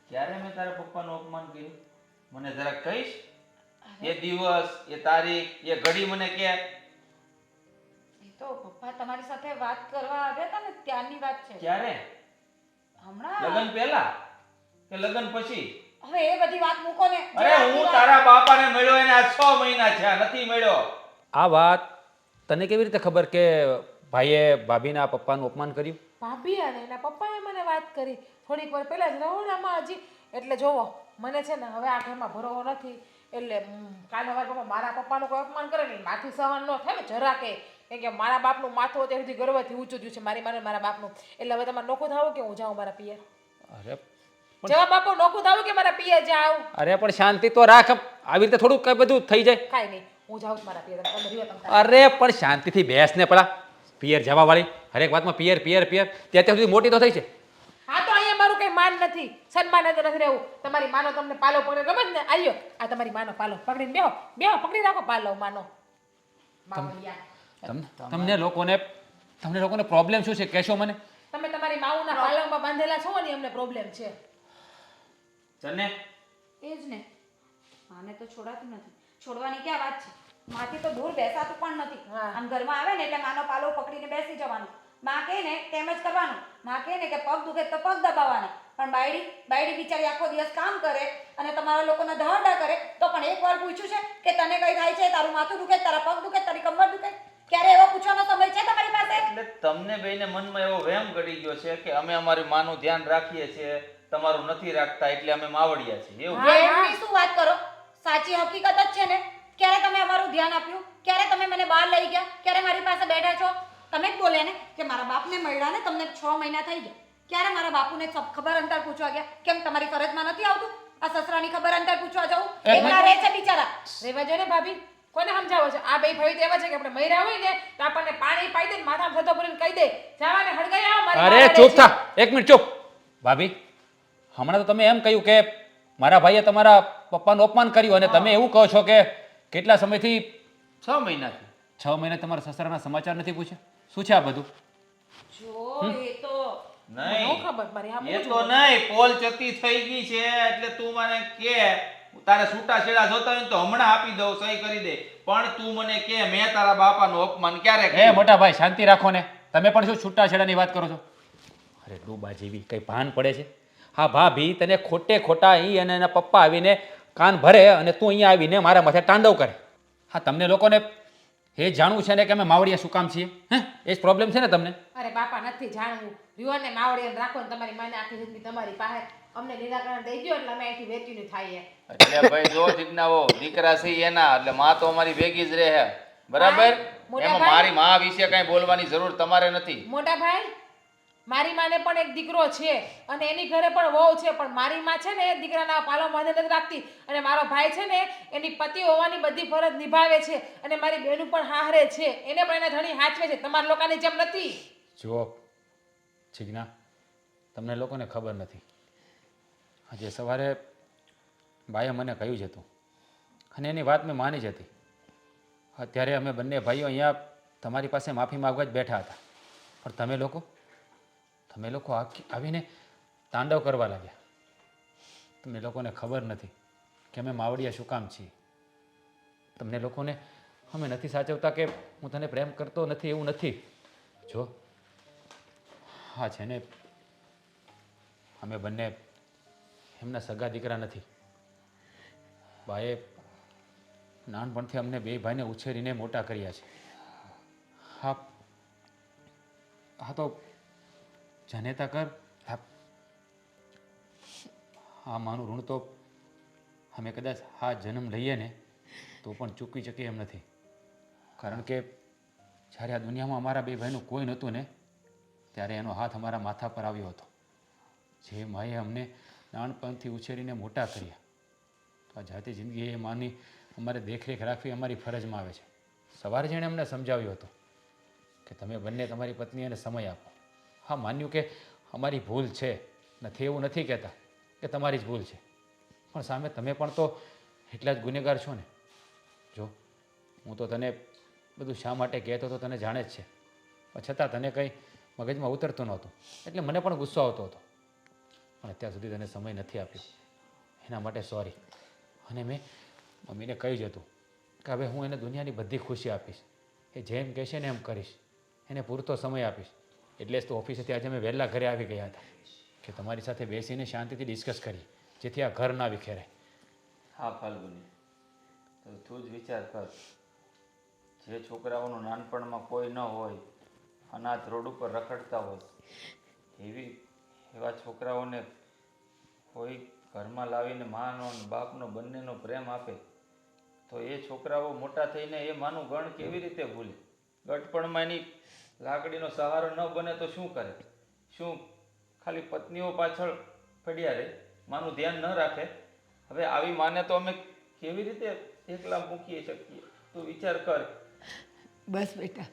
ક્યારે મેં તારા પપ્પાનું અપમાન કર્યું? મને જરા કહીશ? એ દિવસ, એ તારીખ, એ ઘડી મને કે. એ તો પપ્પા તમારી સાથે વાત કરવા આવ્યા હતા ને ત્યારની વાત છે. ક્યારે? હમણાં લગન પહેલા કે લગન પછી? હવે એ બધી વાત મૂકો ને. અરે હું તારા બાપાને મળ્યો એને આજ 6 મહિના થયા, નથી મળ્યો. આ વાત તને કેવી રીતે ખબર કે ભાઈએ ભાભીના પપ્પાનું અપમાન કર્યું? ભાભી અને એના પપ્પાએ મને વાત કરી થોડીક વાર પહેલા જ રહોડામાં હજી. એટલે જોવો મને છે ને હવે આ ઘરમાં ભરોવો નથી. એટલે કાલે મારા પપ્પા મારા પપ્પાનું કોઈ અપમાન કરે ને માથું સહન ન થાય ને જરા કે મારા બાપનું માથું અત્યાર સુધી ગર્વથી ઊંચું થયું છે મારી માને મારા બાપનું. એટલે હવે તમારે નોખું થવું કે હું જાઉં મારા પિયર? અરે જવાબ આપો. નોખું થવું કે મારા પિયર જાઉં? અરે પણ શાંતિ તો રાખ. આવી રીતે થોડું કઈ બધું થઈ જાય. કાંઈ નહીં, હું જાઉં છું મારા પિયર. તમે રહ્યો તમે. અરે પણ શાંતિથી બેસ ને પેલા. પિયર જવા વાળી હરેક વાતમાં પિયર પિયર પિયર. તે અત્યાર સુધી મોટી તો થઈ છે. હા તો અહીંયા મારું કઈ માન નથી, સન્માન નથી રહેવું. તમારી માનો તમને પાલો પકડે ગમે જ ને. આયો આ તમારી માનો પાલો પકડીને બેહો પકડી રાખો પાલો માનો. તમને લોકોને પ્રોબ્લેમ શું છે કહેશો મને? તમે તમારી માઉના પાલવમાં બાંધેલા છો ને અમને પ્રોબ્લેમ છે. તને એ જ ને. માને તો છોડાતું નથી. છોડવાની ક્યાં વાત છે? માથી તો દૂર બેસાતું પણ નથી. હા. આમ ઘરમાં આવે ને એટલે માનો પાલો પકડીને બેસી જવાનું. માં કહે ને તેમ જ કરવાનું. માં કહે ને કે પગ દુખે તો પગ દબાવવાના. પણ બાયડી બિચારી આખો દિવસ કામ કરે અને તમારા લોકોના ધડાડા કરે તો પણ એક વાર પૂછ્યું છે કે તને કઈ થાય છે? તારું માથું દુખે, તારા પગ દુખે, તારી કમર દુખે? ક્યારે એવો પૂછવાનો સમય છે તમારી પાસે? એટલે તમને બેયને મનમાં એવો વહેમ ગળી ગયો છે કે અમે અમારી માનું ધ્યાન રાખીએ છીએ, તમારું નથી રાખતા એટલે અમે માવડિયા છીએ, એવું? એમની શું વાત કરો? સાચી હકીકત જ છે ને. ક્યારે તમે અમારું ધ્યાન આપ્યું? ક્યારે તમે મને બહાર લઈ ગયા? ક્યારે મારી પાસે બેઠા છો? તમે જ બોલ્યા ને કે મારા બાપને મળ્યા ને તમને 6 મહિના થઈ ગયા. ક્યારે મારા બાપુને ખબર અંતર પૂછવા ગયા? કેમ તમારી ફરજમાં નથી આવતું? આ સસરાની ખબર અંતર પૂછવા જાઉં એક એકલા રહે છે બિચારા. રેવા જો ને ભાભી, કોને સમજાવો છો? આ બે ભાઈ તો એવા છે કે આપણે મર્યા હોય ને તો આપણને પાણી પાઈ દે, માથામાં થતો ભરીને કહી દે, જવાને હળગાઈ આવો, મારી અરે માં રડે ચૂપ છે. થા, એક મિનિટ ચૂપ. ભાભી, હમણાં તો તમે એમ કહ્યું કે મારા ભાઈએ તમારા પપ્પાનું અપમાન કર્યું અને તમે એવું કહો છો કે કેટલા સમયથી 6 મહિનાથી 6 મહિના તમારા સસરાના સમાચાર નથી પૂછ્યા. શું છે આ બધું? જો એ તો નહીં મને ખબર મારી આ એ તો નહીં પોલ ચતી થઈ ગઈ છે એટલે તું મને કે તારે છૂટા છેડા જોતા હોય ને તો હમણાં આપી દઉં, સહી કરી દે, પણ તું મને કે મેં તારા બાપાનું અપમાન ક્યારે એ કર્યું? મોટા ભાઈ શાંતિ રાખો ને. તમે પણ શું છૂટાછેડાની વાત કરો છો? અરે ડૂબા જેવી કઈ ભાન પડે છે? હા ભાભી, તને ખોટે ખોટા અહીં અને એના પપ્પા આવીને કાન ભરે અને તું અહીંયા આવીને મારા માથે તાંડવ કરે. હા, તમને લોકોને એ જાણવું છે ને કે અમે માવડિયા શું કામ છીએ? હે, એ જ પ્રોબ્લેમ છે ને તમને? અરે બાપા નથી જાણવું, રીવાને માવડીને રાખો ને તમારી માને આખી જિંદગી તમારી પાસે અમને નિરાકરણ દઈ દો એટલે અમે અહીંથી વેચીને થાય. એટલે ભાઈ જો જીજ્ઞાઓ દીકરા છે એના એટલે માં તો અમારી ભેગી જ રહે બરાબર. મોટા એમાં ભાઈ. મારી માં વિશે કઈ બોલવાની જરૂર તમારે નથી. મોટા ભાઈ, મારી માને પણ એક દીકરો છે અને એની ઘરે પણ વહુ છે, પણ મારી માં છે ને એ દીકરાના પાલો માથે નથી રાખતી અને મારો ભાઈ છે ને એની પતિ હોવાની બધી ફરજ નિભાવે છે અને મારી બહેનું પણ હારે છે, એને પણ એના ધણી હાચવે છે, તમારા લોકોની જેમ નથી. જુઓ જીજ્ઞા, તમને લોકોને ખબર નથી. આજે સવારે બાએ મને કહ્યું જ હતું અને એની વાત મેં માની જ હતી. અત્યારે અમે બંને ભાઈઓ અહીંયા તમારી પાસે માફી માગવા જ બેઠા હતા, પણ તમે લોકો આવીને તાંડવ કરવા લાગ્યા. તમને લોકોને ખબર નથી કે અમે માવડિયા શું કામ છીએ. તમને લોકોને અમે નથી સાચવતા કે હું તને પ્રેમ કરતો નથી એવું નથી. જો હા છે ને, અમે બંને એમના સગા દીકરા નથી. બાએ નાનપણથી અમને બે ભાઈને ઉછેરીને મોટા કર્યા છે. હા હા તો જનેતા કર. હા માનું ઋણ તો અમે કદાચ હા જન્મ લઈએ ને તો પણ ચૂકવી શકીએ એમ નથી. કારણ કે જ્યારે આ દુનિયામાં અમારા બે ભાઈનું કોઈ નહોતું ને ત્યારે એનો હાથ અમારા માથા પર આવ્યો હતો. જે માએ અમને નાનપણથી ઉછેરીને મોટા કર્યા, તો આ જાતિ જિંદગી એ માની અમારે દેખરેખ રાખવી અમારી ફરજમાં આવે છે. સવારે જેણે અમને સમજાવ્યું હતું કે તમે બંને તમારી પત્નીને સમય આપો. હા, માન્યું કે અમારી ભૂલ છે, નથી એવું નથી કહેતા કે તમારી જ ભૂલ છે, પણ સામે તમે પણ તો એટલા જ ગુનેગાર છો ને. જો હું તો તને બધું શા માટે કહેતો હતો તને જાણે જ છે, પણ છતાં તને કંઈ મગજમાં ઉતરતું નહોતું એટલે મને પણ ગુસ્સો આવતો હતો. પણ અત્યાર સુધી તને સમય નથી આપ્યો એના માટે સોરી. અને મેં મમ્મીને કહ્યું જ હતું કે હવે હું એને દુનિયાની બધી ખુશી આપીશ, એ જેમ કહેશે ને એમ કરીશ, એને પૂરતો સમય આપીશ. એટલે જ તો ઓફિસેથી આજે અમે વહેલા ઘરે આવી ગયા હતા કે તમારી સાથે બેસીને શાંતિથી ડિસ્કસ કરીએ, જેથી આ ઘર ના વિખેરાય. હા ફાલ્ગુની, તો તું જ વિચાર કર, જે છોકરાઓનું નાનપણમાં કોઈ ન હોય, અનાથ રોડ ઉપર રખડતા હોય, એવા છોકરાઓને કોઈ ઘરમાં લાવીને માનો અને બાપનો બંનેનો પ્રેમ આપે તો એ છોકરાઓ મોટા થઈને એ માનું ગણ કેવી રીતે ભૂલે? ગટપણમાં એની લાકડીનો સહારો ન બને તો શું કરે? શું ખાલી પત્નીઓ પાછળ પડ્યા રહે, માનું ધ્યાન ન રાખે? હવે આવી માને તો અમે કેવી રીતે એકલા મૂકી શકીએ? તું વિચાર કર. બસ બેટા,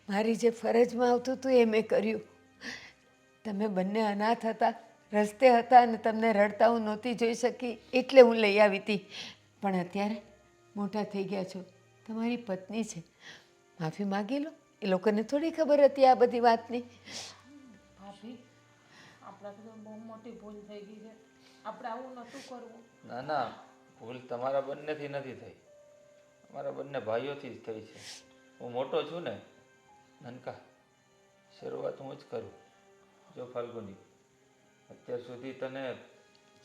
મારી જે ફરજમાં આવતું હતું એ મેં કર્યું. તમે બંને અનાથ હતા, રસ્તે હતા અને તમને રડતા હું નહોતી જોઈ શકી એટલે હું લઈ આવી હતી. પણ અત્યારે મોટા થઈ ગયા છો, તમારી પત્ની છે, માફી માગી લો. એ લોકોને થોડી ખબર હતી આ બધી વાતની. ભાભી, આપણાથી તો બહુ મોટી ભૂલ થઈ ગઈ છે, આપણે આવું નહોતું કરવું. ના ના, ભૂલ તમારા બંનેથી નથી થઈ, અમારા બંને ભાઈઓથી જ થઈ છે. હું મોટો છું ને નનકા, શરૂઆત હું જ કરું. જો ફાલ્ગુની, અત્યાર સુધી તને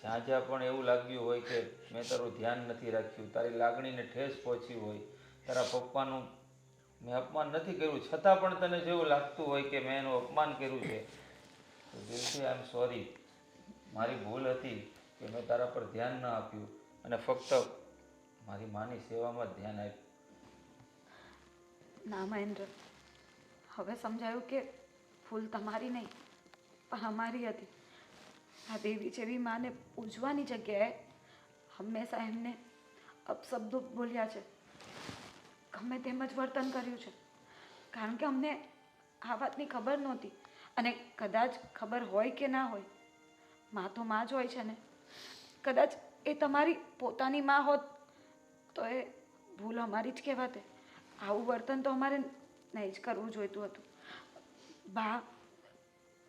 જ્યાં જ્યાં પણ એવું લાગ્યું હોય કે મેં તારું ધ્યાન નથી રાખ્યું, તારી લાગણીને ઠેસ પહોંચી હોય, તારા પપ્પાનું મેં અપમાન નથી કર્યું, છતાં પણ તને જેવું લાગતું હોય કે મેં એનું અપમાન કર્યું છે, તો દિલથી આઈ એમ સોરી. મારી ભૂલ હતી કે મેં તારા પર ધ્યાન ન આપ્યું અને ફક્ત મારી માની સેવામાં જ ધ્યાન આપ્યું. ના મહેન્દ્ર, હવે સમજાયું કે ભૂલ તમારી નહીં પણ અમારી હતી. આ દેવી જેવી માને પૂજવાની જગ્યાએ હંમેશા એમને અપશબ્દો બોલ્યા છે, ગમે તેમ જ વર્તન કર્યું છે. કારણ કે અમને આ વાતની ખબર નહોતી, અને કદાચ ખબર હોય કે ના હોય, માં તો માં જ હોય છે ને. કદાચ એ તમારી પોતાની માં હોત તો એ ભૂલ અમારી જ કહેવાતે. આવું વર્તન તો અમારે નહીં જ કરવું જોઈતું હતું. બા,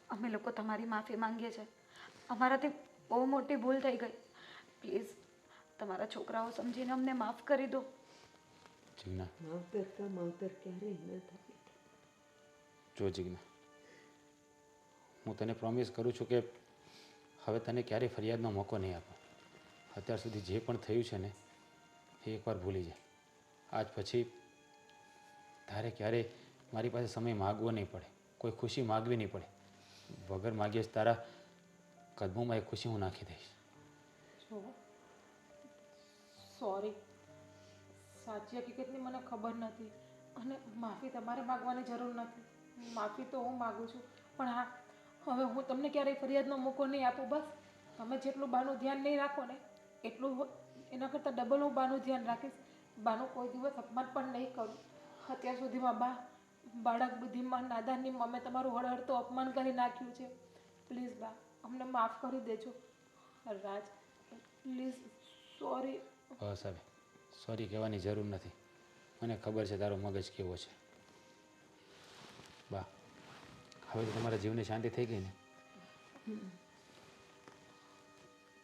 અમે લોકો તમારી માફી માંગીએ છીએ. અમારાથી બહુ મોટી ભૂલ થઈ ગઈ. પ્લીઝ તમારા છોકરાઓ સમજીને અમને માફ કરી દો. જીજ્ઞા, માવતર કા માવતર ક્યારેય ન થાય. જો જીજ્ઞા, હું તને પ્રોમિસ કરું છું કે હવે તને ક્યારેય ફરિયાદનો મોકો નહીં આપો. અત્યાર સુધી જે પણ થયું છે ને એ એકવાર ભૂલી જાય. આજ પછી તારે ક્યારેય મારી પાસે સમય માગવો નહીં પડે, કોઈ ખુશી માગવી નહીં પડે. વગર માગીએ જ તારા કદમોમાં એ ખુશી હું નાખી દઈશ. જો સોરી, સાચી હકીકતની મને ખબર નથી, અને માફી તમારે માગવાની જરૂર નથી. માફી તો હું માગું છું, પણ હા, હવે હું તમને ક્યારેય ફરિયાદનો મોકો નહીં આપું. બસ તમે જેટલું બાનું ધ્યાન નહીં રાખો ને એટલું એના કરતાં ડબલ હું બાનું ધ્યાન રાખીશ. બાનું કોઈ દિવસ અપમાન પણ નહીં કરું. અત્યાર સુધીમાં બાળક બુદ્ધિમાં નાદાનની અમે તમારું હળહળ તો અપમાન કરી નાખ્યું છે. પ્લીઝ બા, અમને માફ કરી દેજો. રાજ, પ્લીઝ, સોરી. બસ હવે સોરી કહેવાની જરૂર નથી. મને ખબર છે તારો મગજ કેવો છે. બા, હવે તો તમારા જીવને શાંતિ થઈ ગઈ ને?